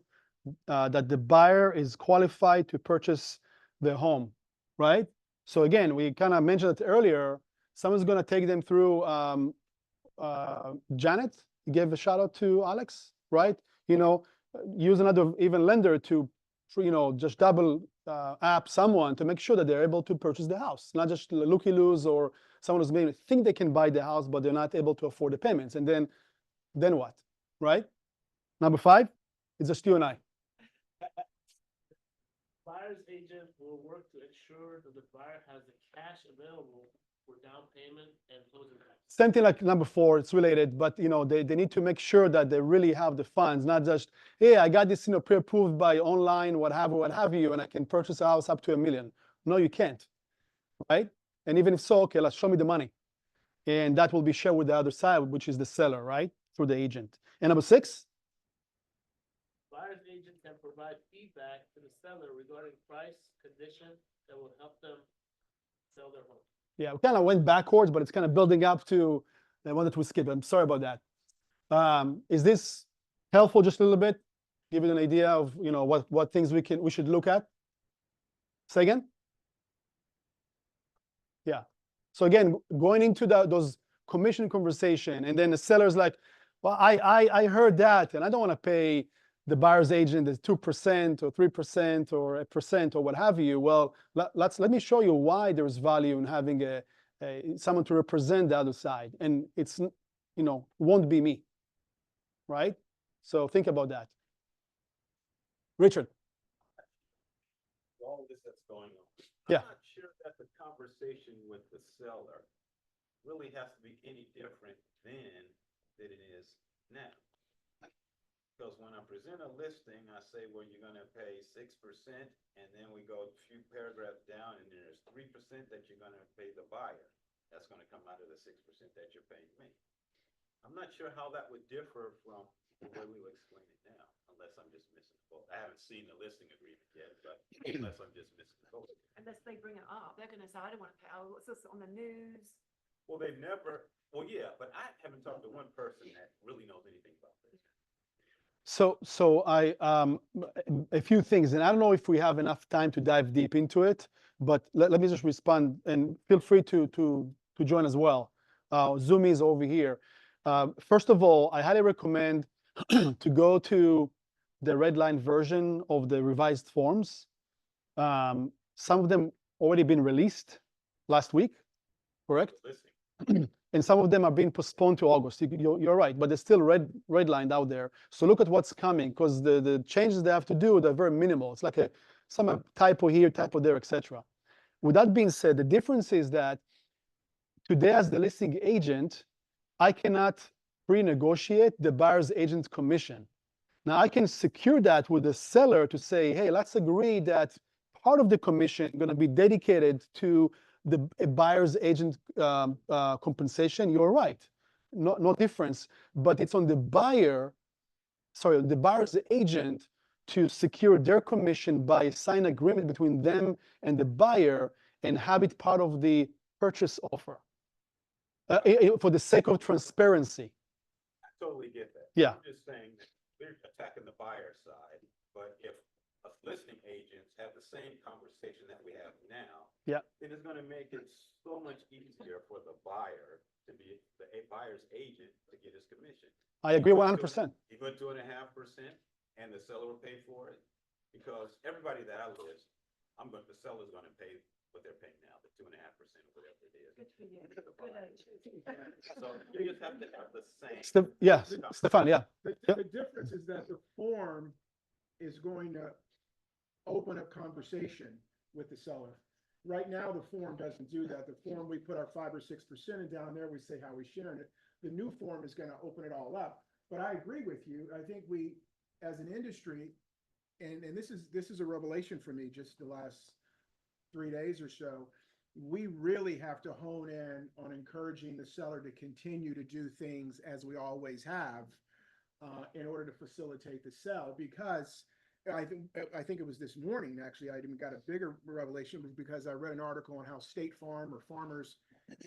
that the buyer is qualified to purchase the home, right? So again, we kind of mentioned it earlier. Someone's going to take them through. Janet gave a shout out to Alex, right? Use another even lender to, just double app someone to make sure that they're able to purchase the house, not just looky-loos or someone who's maybe think they can buy the house, but they're not able to afford the payments. And then what, right? Number 5, it's just you and I.
buyer's agent will work to ensure that the buyer has the cash available for down payment and closing costs.
Same thing like number 4, it's related, but you know, they need to make sure that they really have the funds, not just, hey, I got this, you know, pre-approved by online, what have you, and I can purchase a house up to $1 million. No, you can't, right? And even if so, okay, let's show me the money. And that will be shared with the other side, which is the seller, right? Through the agent. And number 6,
Buyer's agent can provide feedback to the seller regarding price, condition that will help them sell their home.
yeah, we kind of went backwards, but it's kind of building up to the one that we skipped. I'm sorry about that. Is this helpful just a little bit? Give you an idea of, you know, what things we should look at? Say again? Yeah. So again, going into those commission conversation, and then the seller's like, well, I heard that, and I don't want to pay the buyer's agent the 2% or 3% or 1% or what have you. Well, let me show you why there's value in having someone to represent the other side, and it's, you know, won't be me, right? So think about that. Richard.
All this that's going on.
Yeah.
I'm not sure that the conversation with the seller really has to be any different than that it is now. Because when I present a listing, I say, well, you're gonna pay 6%, and then we go a few paragraphs down, and there's 3% that you're gonna pay the buyer. That's gonna come out of the 6% that you're paying me. I'm not sure how that would differ from the way we will explain it now, unless I'm just missing the boat. I haven't seen the listing agreement yet, but unless I'm just missing the boat.
Unless they bring it up, they're gonna say, I don't wanna pay, oh, what's this on the news?
Well, they've never, well, yeah, but I haven't talked to one person that really knows anything about this.
So I a few things, and I don't know if we have enough time to dive deep into it, but let me just respond, and feel free to join as well. Zoom is over here. First of all, I highly recommend to go to the red line version of the revised forms. Some of them already been released last week, correct?
Listening.
And some of them are being postponed to August. You're right, but they're still redlined out there. So look at what's coming, because the changes they have to do, they're very minimal. It's like some typo here, typo there, etc. With that being said, the difference is that today, as the listing agent, I cannot pre-negotiate the buyer's agent commission. Now, I can secure that with the seller to say, hey, let's agree that part of the commission is going to be dedicated to the buyer's agent compensation. You're right, no difference, but it's on the buyer's agent to secure their commission by sign agreement between them and the buyer and have it part of the purchase offer for the sake of transparency.
I totally get that.
Yeah.
I'm just saying that they're attacking the buyer side, but if us listing agents have the same conversation that we have now,
Yeah.
then it's gonna make it so much easier for the buyer to be the buyer's agent to get his commission.
I agree 100%.
You go 2.5%, and the seller will pay for it, because everybody that I list, the seller's gonna pay what they're paying now, the 2.5% or whatever it is.
Good for you. Good attitude.
So you just have to have the same.
Yes, Stefan, yeah.
The difference is that the form is going to open up conversation with the seller. Right now, the form doesn't do that. The form, we put our 5 or 6% and down there, we say how we're sharing it. The new form is gonna open it all up. But I agree with you. I think we, as an industry, and this is a revelation for me just the last 3 days or so, we really have to hone in on encouraging the seller to continue to do things as we always have in order to facilitate the sell. Because I think it was this morning, actually, I even got a bigger revelation, was because I read an article on how State Farm or Farmers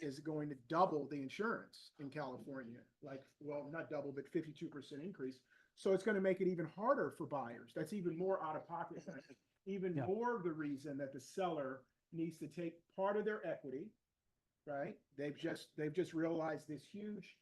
is going to double the insurance in California. Like, well, not double, but 52% increase. So it's going to make it even harder for buyers. That's even more out of pocket. Even more of the reason that the seller needs to take part of their equity, right? They've just realized this huge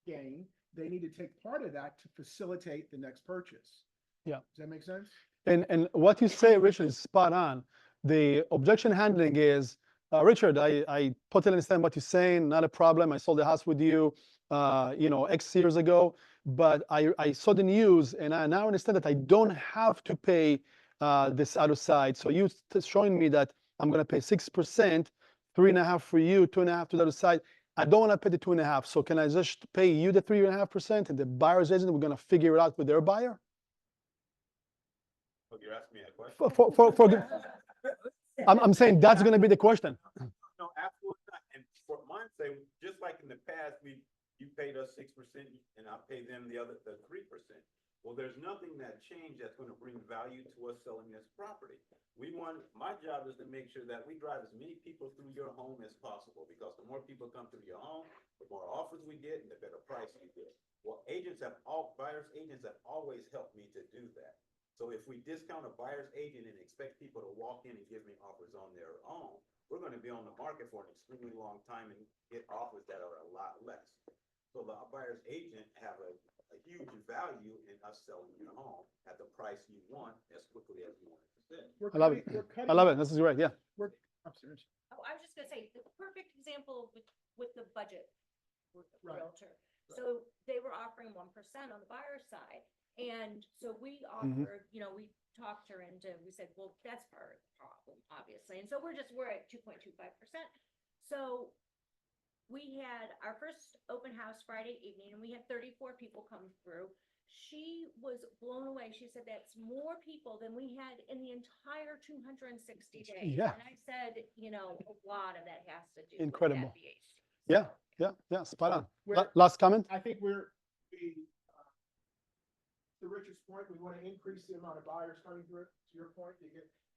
gain. They need to take part of that to facilitate the next purchase.
Yeah.
Does that make sense?
And what you say, Richard, is spot on. The objection handling is, Richard, I totally understand what you're saying. Not a problem. I sold the house with you, X years ago, but I saw the news, and I now understand that I don't have to pay this other side. So you showing me that I'm gonna pay 6%, 3.5 for you, 2.5 to the other side. I don't wanna pay the 2.5. So can I just pay you the 3.5% and the buyer's agent, we're gonna figure it out with their buyer?
Oh, you're asking me a question?
I'm saying that's gonna be the question.
No, absolutely not. And for mine say, just like in the past, you paid us 6% and I pay them the 3%. Well, there's nothing that changed that's gonna bring value to us selling this property. My job is to make sure that we drive as many people through your home as possible, because the more people come through your home, the more offers we get and the better price you get. Well, buyer's agents have always helped me to do that. So if we discount a buyer's agent and expect people to walk in and give me offers on their own, we're gonna be on the market for an extremely long time and get offers that are a lot less. So the buyer's agent have a huge value in us selling your home at the price you want as quickly as you want it to sell.
I love it. I love it. This is great. Yeah.
Upstairs.
Oh, I was just gonna say, the perfect example with the budget
Right.
realtor. So they were offering 1% on the buyer's side. And so we offered, we talked her into, we said, well, that's part of the problem, obviously. And so we're at 2.25%. So we had our first open house Friday evening and we had 34 people come through. She was blown away. She said, that's more people than we had in the entire 260 days.
Yeah.
And I said, a lot of that has to do
Incredible.
with that VHC.
Yeah, spot on.
Where-
Last comment?
I think to Richard's point, we want to increase the amount of buyers coming through, to your point,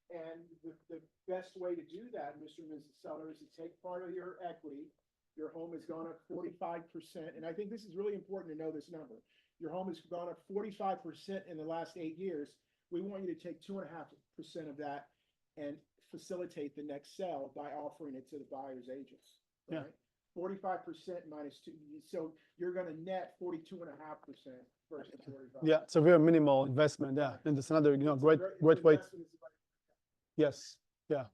and the best way to do that, Mr. and Mrs. Seller, is to take part of your equity. Your home has gone up 45%, and I think this is really important to know this number. Your home has gone up 45% in the last 8 years. We want you to take 2.5% of that and facilitate the next sale by offering it to the buyer's agents.
Yeah.
Right? 45% minus 2, so you're gonna net 42.5% versus 45.
Yeah, it's a very minimal investment. Yeah, and it's another, great way.
Investment is like-
Yes, yeah.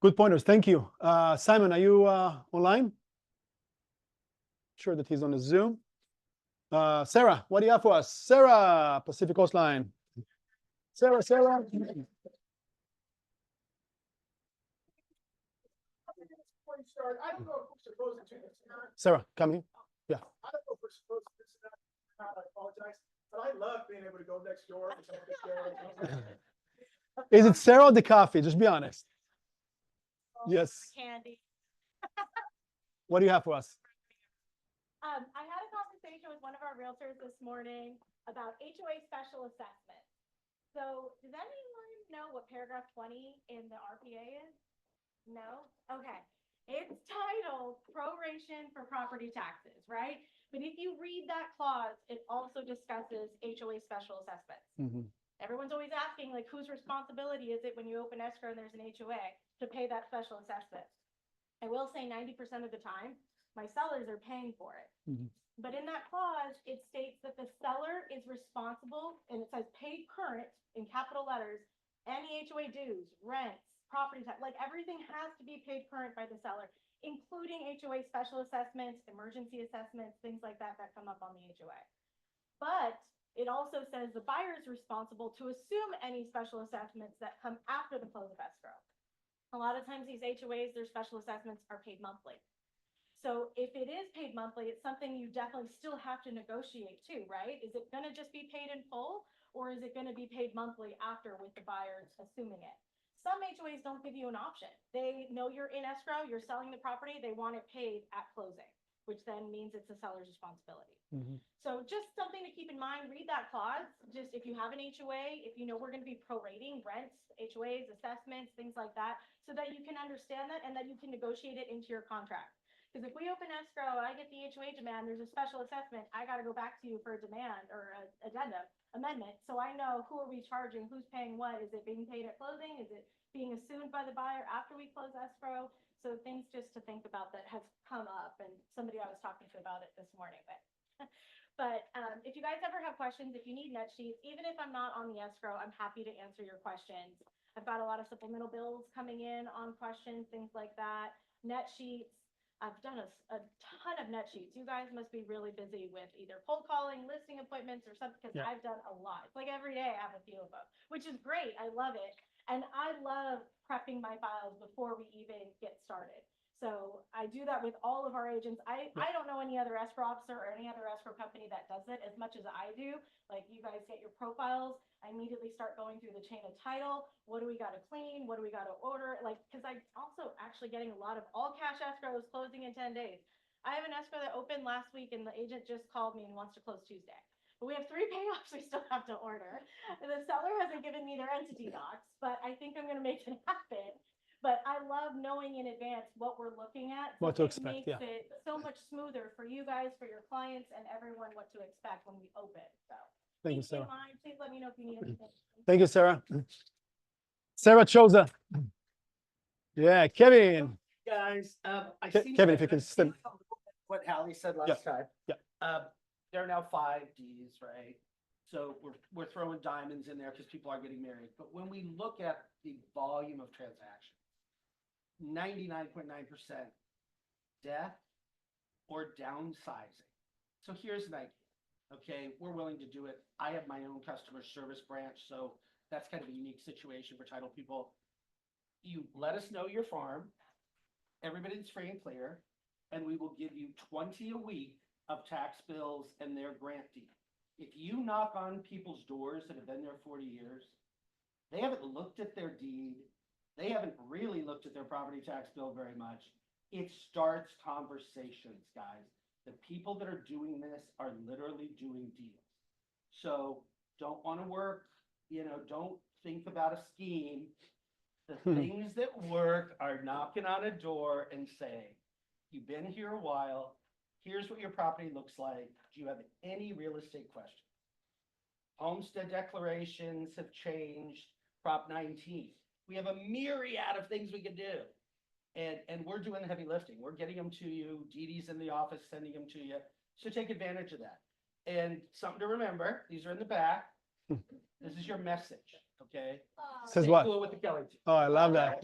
Good pointers. Thank you. Simon, are you online? Sure that he's on the Zoom. Sarah, what do you have for us? Sarah, Pacific Coast Line. Sarah.
Before you start, I don't know if we're supposed to do this or not.
Sarah, come here.
I don't know if we're supposed to do this or not. I apologize, but I love being able to go next door. And someone gets there.
Is it Sarah or the coffee? Just be honest. Yes.
Candy.
What do you have for us?
I had a conversation with one of our realtors this morning about HOA special assessment. So does anyone know what paragraph 20 in the RPA is? No? Okay. It's titled proration for property taxes, right? But if you read that clause, it also discusses HOA special assessments.
Mhm.
Everyone's always asking, like, whose responsibility is it when you open escrow and there's an HOA to pay that special assessment? I will say 90% of the time, my sellers are paying for it.
Mhm.
But in that clause, it states that the seller is responsible, and it says paid current in capital letters, any HOA dues, rents, property tax, like everything has to be paid current by the seller, including HOA special assessments, emergency assessments, things like that that come up on the HOA. But it also says the buyer is responsible to assume any special assessments that come after the close of escrow. A lot of times these HOAs, their special assessments are paid monthly. So if it is paid monthly, it's something you definitely still have to negotiate too, right? Is it gonna just be paid in full, or is it gonna be paid monthly after with the buyers assuming it? Some HOAs don't give you an option. They know you're in escrow, you're selling the property, they want it paid at closing, which then means it's the seller's responsibility.
Mhm.
So just something to keep in mind, read that clause, just if you have an HOA, if you know we're gonna be prorating rents, HOAs, assessments, things like that, so that you can understand that and that you can negotiate it into your contract. Because if we open escrow, I get the HOA demand, there's a special assessment, I gotta go back to you for a demand or an addendum, amendment, so I know who are we charging, who's paying what, is it being paid at closing, is it being assumed by the buyer after we close escrow? So things just to think about that have come up, and somebody I was talking to about it this morning, but if you guys ever have questions, if you need net sheets, even if I'm not on the escrow, I'm happy to answer your questions. I've got a lot of supplemental bills coming in on questions, things like that, net sheets.
I've done a ton of net sheets. You guys must be really busy with either cold calling, listing appointments or something, because
Yeah.
I've done a lot. It's like every day I have a few of them, which is great. I love it. And I love prepping my files before we even get started. So I do that with all of our agents. I don't know any other escrow officer or any other escrow company that does it as much as I do. Like, you guys get your profiles, I immediately start going through the chain of title. What do we got to clean? What do we got to order? Like, because I'm also actually getting a lot of all cash escrows closing in 10 days. I have an escrow that opened last week and the agent just called me and wants to close Tuesday. But we have 3 payoffs we still have to order. And the seller hasn't given me their entity docs, but I think I'm going to make it happen. But I love knowing in advance what we're looking at.
What to expect,
It
yeah.
makes it so much smoother for you guys, for your clients, and everyone what to expect when we open. So
Thank you,
keep me in
Sarah.
mind. Please let me know if you need anything.
Thank you, Sarah. Sarah Choza. Yeah, Kevin.
Guys, I
Ke-
seem
Kevin,
to-
if you can
I
step-
seem to what Hallie said last time.
yeah.
There are now 5 Ds, right? So we're throwing diamonds in there because people are getting married. But when we look at the volume of transactions, 99.9% death or downsizing. So here's an idea. Okay, we're willing to do it. I have my own customer service branch, so that's kind of a unique situation for title people. You let us know your farm, everybody's free and clear, and we will give you 20 a week of tax bills and their grant deed. If you knock on people's doors that have been there 40 years, they haven't looked at their deed, they haven't really looked at their property tax bill very much. It starts conversations, guys. The people that are doing this are literally doing deals. So don't want to work, don't think about a scheme. The things that work are knocking on a door and saying, you've been here a while, here's what your property looks like. Do you have any real estate questions? Homestead declarations have changed, Prop 19. We have a myriad of things we can do. And we're doing the heavy lifting. We're getting them to you. Dee Dee's in the office, sending them to you. So take advantage of that. And something to remember, these are in the back. This is your message, okay?
Says
Stay
what?
cool with the Kelly team.
Oh, I love that.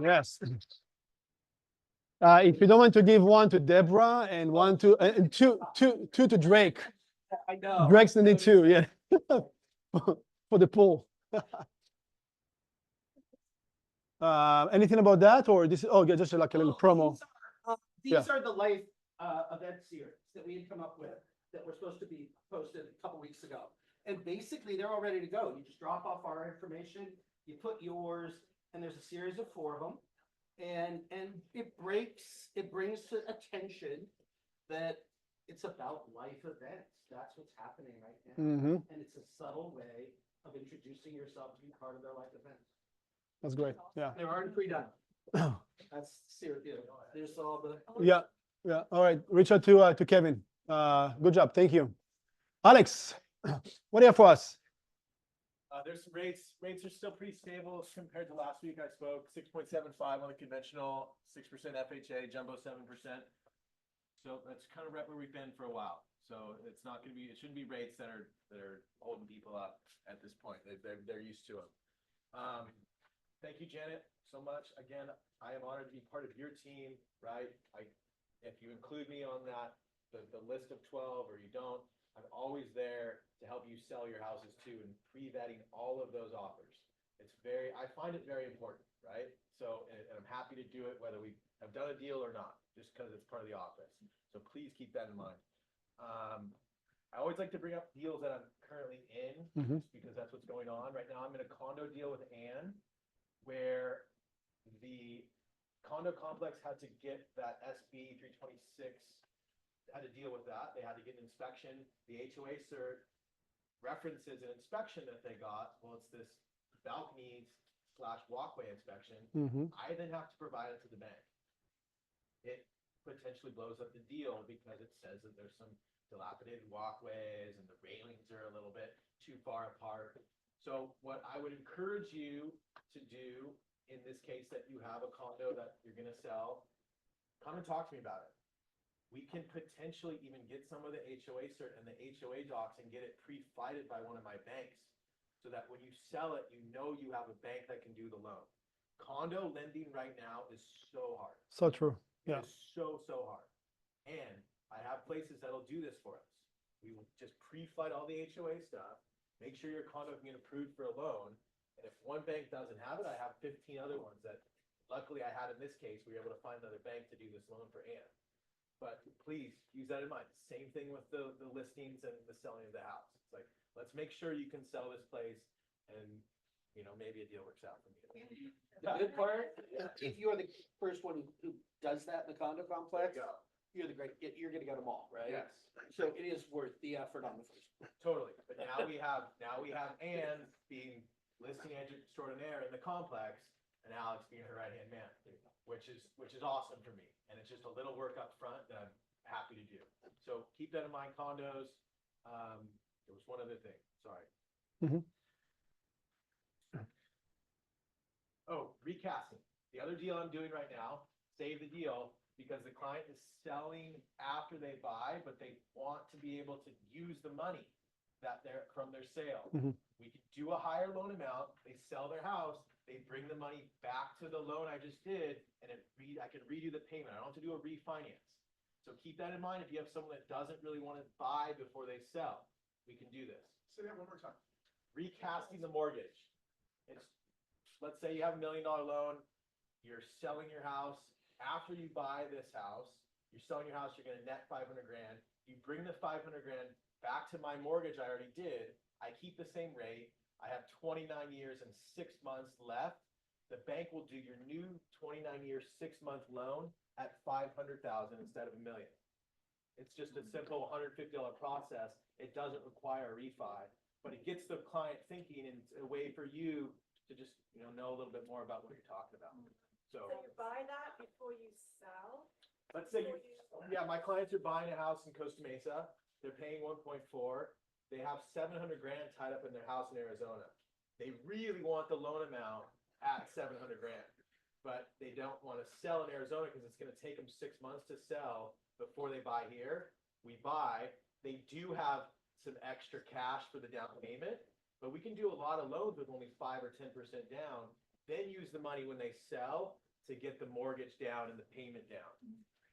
Yes. If you don't want to give one to Deborah and one to, and two to Drake.
I know.
Drake's the need two, yeah. For the pool. Anything about that, or this? Oh, yeah, just like a little promo.
These are the life event series that we had come up with that were supposed to be posted a couple weeks ago. And basically, they're all ready to go. You just drop off our information, you put yours, and there's a series of 4 of them. And it brings to attention that it's about life events. That's what's happening right now.
Mm-hmm.
And it's a subtle way of introducing yourself to be part of their life events.
That's great. Yeah.
They're already pre-done. That's serious. There's all the.
Yeah. Yeah. All right. Reach out to Kevin. Good job. Thank you. Alex, what do you have for us?
There's some rates. Rates are still pretty stable compared to last week. I spoke 6.75 on the conventional, 6% FHA, jumbo 7%. So that's kind of right where we've been for a while. So it's not going to be. It shouldn't be rates that are holding people up at this point. They're used to them. Thank you, Janet, so much. Again, I am honored to be part of your team. Right? If you include me on that, the list of 12, or you don't, I'm always there to help you sell your houses too, and pre-vetting all of those offers. I find it very important, right? So, and I'm happy to do it whether we have done a deal or not, just because it's part of the office. So please keep that in mind. I always like to bring up deals that I'm currently in, just because that's what's going on. Right now, I'm in a condo deal with Ann, where the condo complex had to get that SB 326, had to deal with that. They had to get an inspection. The HOA cert references an inspection that they got. Well, it's this balcony/walkway inspection. I then have to provide it to the bank. It potentially blows up the deal because it says that there's some dilapidated walkways and the railings are a little bit too far apart. So what I would encourage you to do in this case, that you have a condo that you're going to sell, come and talk to me about it. We can potentially even get some of the HOA cert and the HOA docs and get it pre-fighted by one of my banks, so that when you sell it, you know you have a bank that can do the loan. Condo lending right now is so hard.
So true. Yeah.
It's so hard. And I have places that'll do this for us. We will just pre-flood all the HOA stuff, make sure your condo can get approved for a loan. And if one bank doesn't have it, I have 15 other ones that luckily I had in this case, we were able to find another bank to do this loan for Ann. But please use that in mind. Same thing with the listings and the selling of the house. It's like, let's make sure you can sell this place and, you know, maybe a deal works out for me.
The good part, if you're the first one who does that in the condo complex,
Go.
you're you're gonna go to them all, right?
Yes.
So it is worth the effort on the first one.
Totally, but now we have Ann being listing agent extraordinaire in the complex, and Alex being her right-hand man, which is awesome for me, and it's just a little work up front that I'm happy to do. So keep that in mind, condos. There was one other thing, sorry.
Mhm.
Oh, recasting. The other deal I'm doing right now, save the deal, because the client is selling after they buy, but they want to be able to use the money that they're from their sale.
Mhm.
We could do a higher loan amount, they sell their house, they bring the money back to the loan I just did, and I can redo the payment. I don't have to do a refinance. So keep that in mind if you have someone that doesn't really want to buy before they sell. We can do this.
Say that one more time.
Recasting the mortgage. It's, let's say you have $1 million loan, you're selling your house. After you buy this house, you're selling your house, you're gonna net 500 grand. You bring the 500 grand back to my mortgage I already did. I keep the same rate. I have 29 years and 6 months left. The bank will do your new 29-year, 6-month loan at 500,000 instead of $1 million. It's just a simple $150 process. It doesn't require a refi, but it gets the client thinking, and it's a way for you to just, you know a little bit more about what you're talking about.
So you buy that before you sell?
Let's say, yeah, my clients are buying a house in Costa Mesa. They're paying 1.4. They have 700 grand tied up in their house in Arizona. They really want the loan amount at 700 grand, but they don't want to sell in Arizona because it's going to take them 6 months to sell before they buy here. We buy. They do have some extra cash for the down payment, but we can do a lot of loans with only 5 or 10% down. Then use the money when they sell to get the mortgage down and the payment down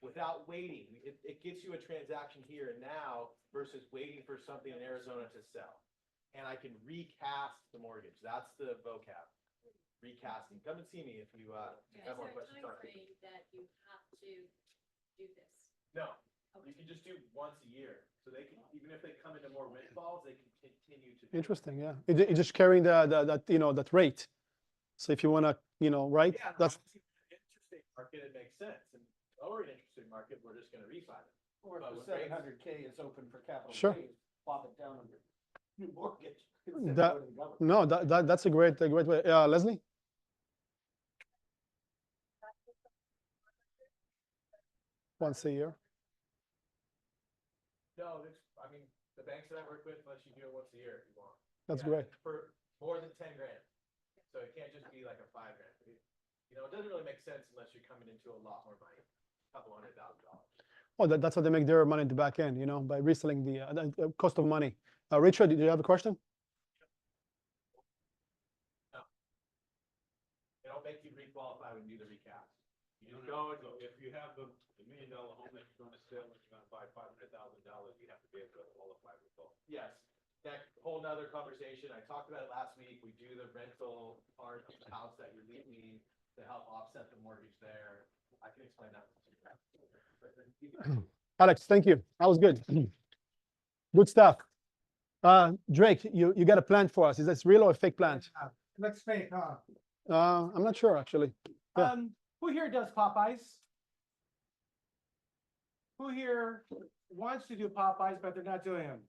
without waiting. It gets you a transaction here and now versus waiting for something in Arizona to sell. And I can recast the mortgage. That's the vocab. Recasting. Come and see me if you have more questions.
That you have to do this.
No, you can just do once a year. So they can, even if they come into more windfalls, they can continue to.
Interesting, yeah. It's just carrying that rate. So if you want to, right?
Yeah,
That's
interesting market, it makes sense. And lower an interesting market, we're just gonna refi it.
Or
But
if
with
the
rates-
700K is open for capital
Sure.
gains, plop it down under new mortgage. instead of
That-
going to the government.
no, that's a great way. Leslie? Once a year.
No, I mean, the banks that I work with lets you do it once a year if you want.
That's
Yeah,
great.
For more than 10 grand. So it can't just be like a 5 grand. It doesn't really make sense unless you're coming into a lot more money, a couple $100,000.
Oh, that's how they make their money at the back end, by reselling the cost of money. Richard, did you have a question?
They don't make you requalify when you do the recast. You just
No,
go and
so if you have the $1 million home that you're gonna sell and you're gonna buy $500,000, you have to be able to qualify for both.
yes, that whole nother conversation. I talked about it last week. We do the rental part of the house that you're leaving to help offset the mortgage there. I can explain that.
Alex, thank you. That was good. Good stuff. Drake, you got a plant for us. Is this real or a fake plant?
Looks fake, huh?
I'm not sure, actually. Yeah.
Who here does Popeyes? Who here wants to do Popeyes, but they're not doing them?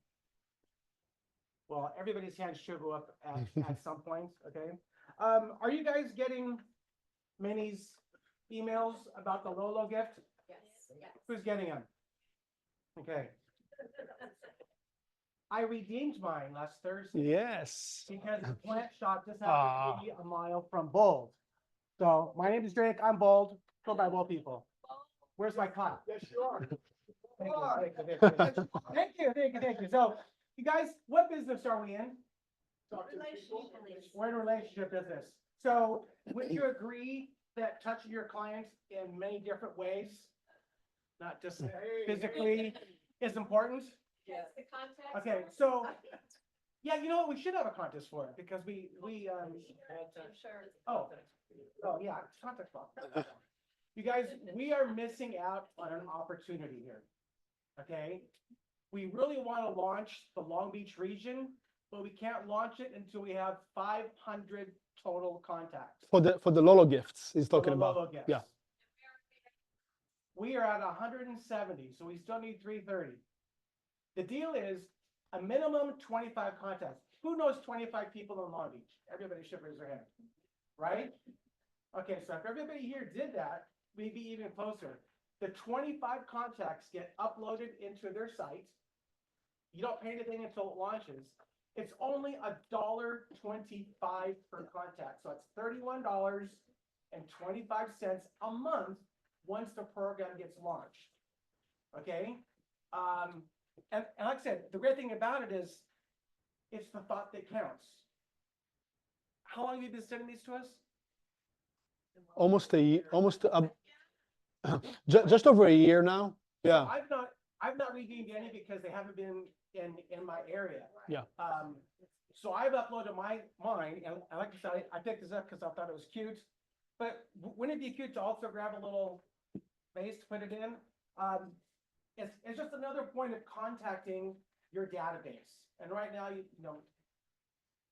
Well, everybody's hands should go up at some point, okay? Are you guys getting Meny's emails about the Lolo gift?
Yes, yes.
Who's getting them? Okay. I redeemed mine last Thursday.
Yes.
Because the plant shop just happened to be a mile from Bold. So my name is Drake, I'm Bold, go by Bold people. Where's my cop?
Yes, you are.
Thank you. So, you guys, what business are we in?
Relationship.
We're in relationship business. So, would you agree that touching your clients in many different ways, not just physically, is important.
Yes, the contact.
Okay, so, yeah, you know what, we should have a contest for it, because we,
I'm sure.
oh, yeah, contact box. You guys, we are missing out on an opportunity here, okay? We really want to launch the Long Beach region, but we can't launch it until we have 500 total contacts.
For the Lolo gifts he's
for
talking
the
about.
Lolo gifts.
Yeah.
We are at 170, so we still need 330. The deal is a minimum 25 contacts. Who knows 25 people in Long Beach? Everybody should raise their hand, right? Okay, so if everybody here did that, we'd be even closer. The 25 contacts get uploaded into their site. You don't pay anything until it launches. It's only $1.25 per contact. So it's $31.25 a month once the program gets launched. Okay? And like I said, the great thing about it is it's the thought that counts. How long have you been sending these to us?
Almost a year, just over a year now. Yeah.
So I've not redeemed any because they haven't been in my area.
Yeah.
So I've uploaded mine, and like I said, I picked this up because I thought it was cute. But wouldn't it be cute to also grab a little base to put it in? It's just another point of contacting your database. And right now, you know,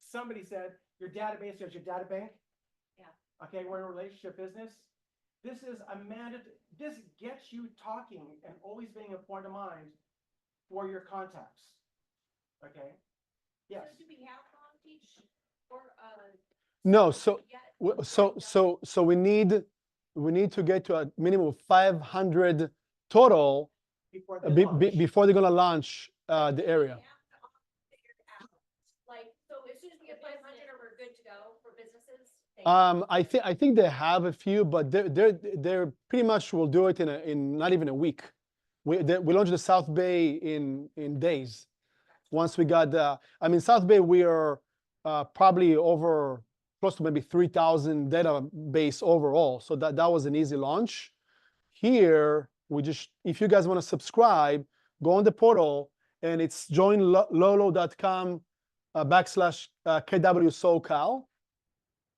somebody said your database is your data bank.
Yeah.
Okay, we're in a relationship business. This is this gets you talking and always being a point of mind for your contacts. Okay? Yes.
So do we have Long Beach or,
No, so
yet?
so we need to get to a minimum of 500 total
Before they launch.
before they're gonna launch the area.
We have to all figure it out. Like, so as soon as we get 500, are we good to go for businesses?
I think they have a few, but they're pretty much will do it in not even a week. We launched the South Bay in days. Once we got I mean, South Bay, we are probably over close to maybe 3,000 database overall. So that was an easy launch. Here, if you guys want to subscribe, go on the portal, and it's joinlolo.com /KWSoCal.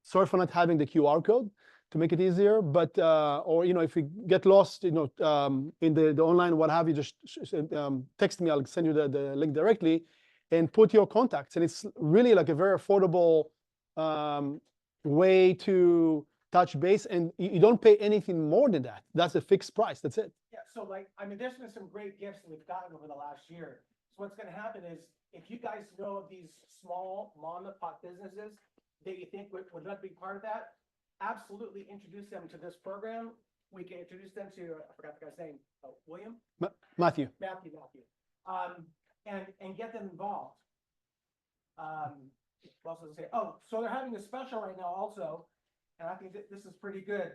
Sorry for not having the QR code to make it easier, but or you know, if you get lost, you know, in the online, what have you, just text me. I'll send you the link directly, and put your contacts. And it's really like a very affordable way to touch base, and you don't pay anything more than that. That's a fixed price. That's it.
Yeah, so like, I mean, there's been some great gifts that we've gotten over the last year. So what's gonna happen is, if you guys know of these small mom and pop businesses that you think would love to be part of that, absolutely introduce them to this program. We can introduce them to, I forgot the guy's name, William?
Matthew.
Matthew. And get them involved. What else was I say? Oh, so they're having a special right now also, and I think that this is pretty good.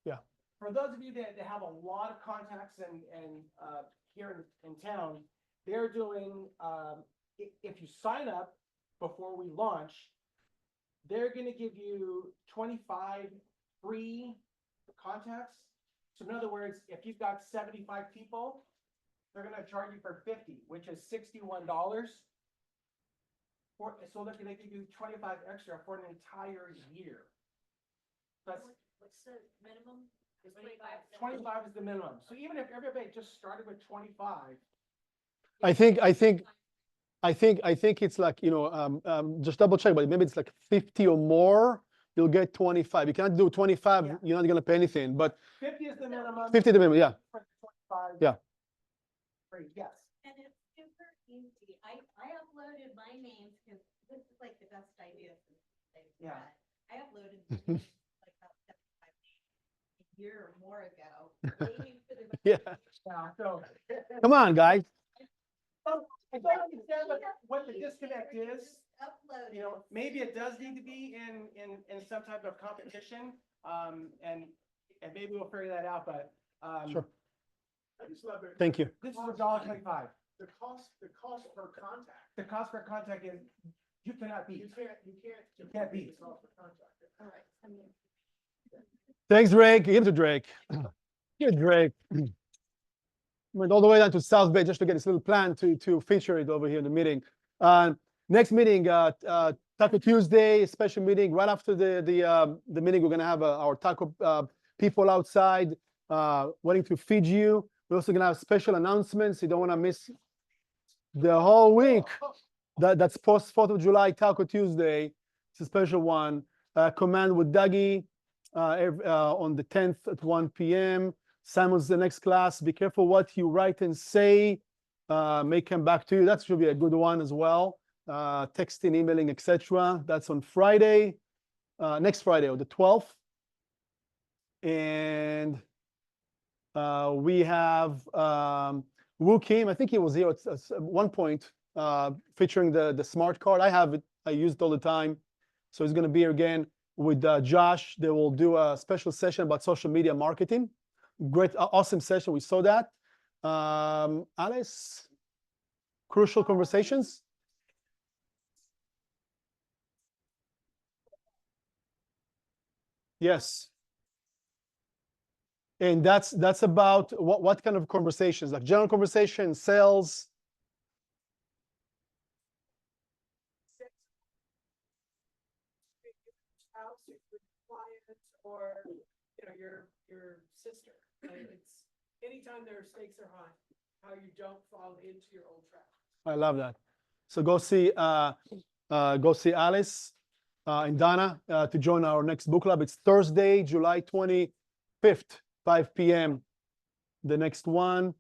Yeah.
For those of you that have a lot of contacts and here in town, they're doing, if you sign up before we launch, they're gonna give you 25 free contacts. So in other words, if you've got 75 people, they're gonna charge you for 50, which is $61. So they're gonna give you 25 extra for an entire year. That's
What's the minimum? Is
25 is the minimum. So even if everybody just started with 25,
I think it's like, you know, just double check, but maybe it's like 50 or more, you'll get 25. You cannot do 25,
Yeah.
You're not gonna pay anything, but
50 is the minimum.
50 the minimum, yeah.
For 25.
Yeah.
Free, yes.
And it's super easy. I uploaded my names because this is like the best idea since they've
Yeah.
had. I uploaded my names like about 75 a year or more ago. Waiting for the
Yeah.
Yeah, so.
Come on, guys.
I don't understand what the disconnect is.
Upload.
You know, maybe it does need to be in some type of competition. And maybe we'll figure that out, but
Sure.
I just love it.
Thank you.
this is $1.25.
The cost per contact.
The cost per contact is, you cannot beat.
You can't
can't beat.
the cost per contact.
All right.
Thanks, Drake. Give it to Drake. Give it to Drake. Went all the way down to South Bay just to get this little plan to feature it over here in the meeting. Next meeting, Taco Tuesday, special meeting right after the meeting. We're gonna have our taco people outside waiting to feed you. We're also gonna have special announcements. You don't want to miss the whole week. That's post 4th of July Taco Tuesday. It's a special one. Command with Dougie on the 10th at 1 p.m. Simon's the next class. Be careful what you write and say. May come back to you. That should be a good one as well. Texting, emailing, etc. That's on Friday, next Friday, or the 12th. And we have Woo Kim. I think he was here at one point featuring the smart card. I have it. I use it all the time. So he's going to be here again with Josh. They will do a special session about social media marketing. Great, awesome session. We saw that. Alice, crucial conversations. Yes. And that's about what kind of conversations, like general conversation, sales.
Or your sister. It's anytime their stakes are high, how you don't fall into your old trap.
I love that. So go see Alice and Donna to join our next book club. It's Thursday, July 25th, 5 p.m. The next one.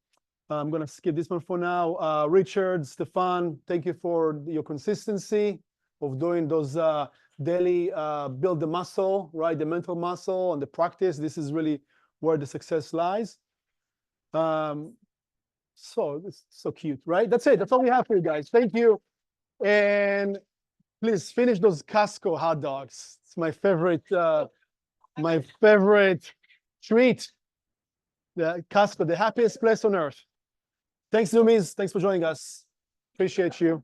I'm gonna skip this one for now. Richard, Stefan, thank you for your consistency of doing those daily build the muscle, right? The mental muscle and the practice. This is really where the success lies. So it's so cute, right? That's it. That's all we have for you guys. Thank you. And please finish those Costco hot dogs. It's my favorite treat. The Costco, the happiest place on earth. Thanks, Zoomies. Thanks for joining us. Appreciate you.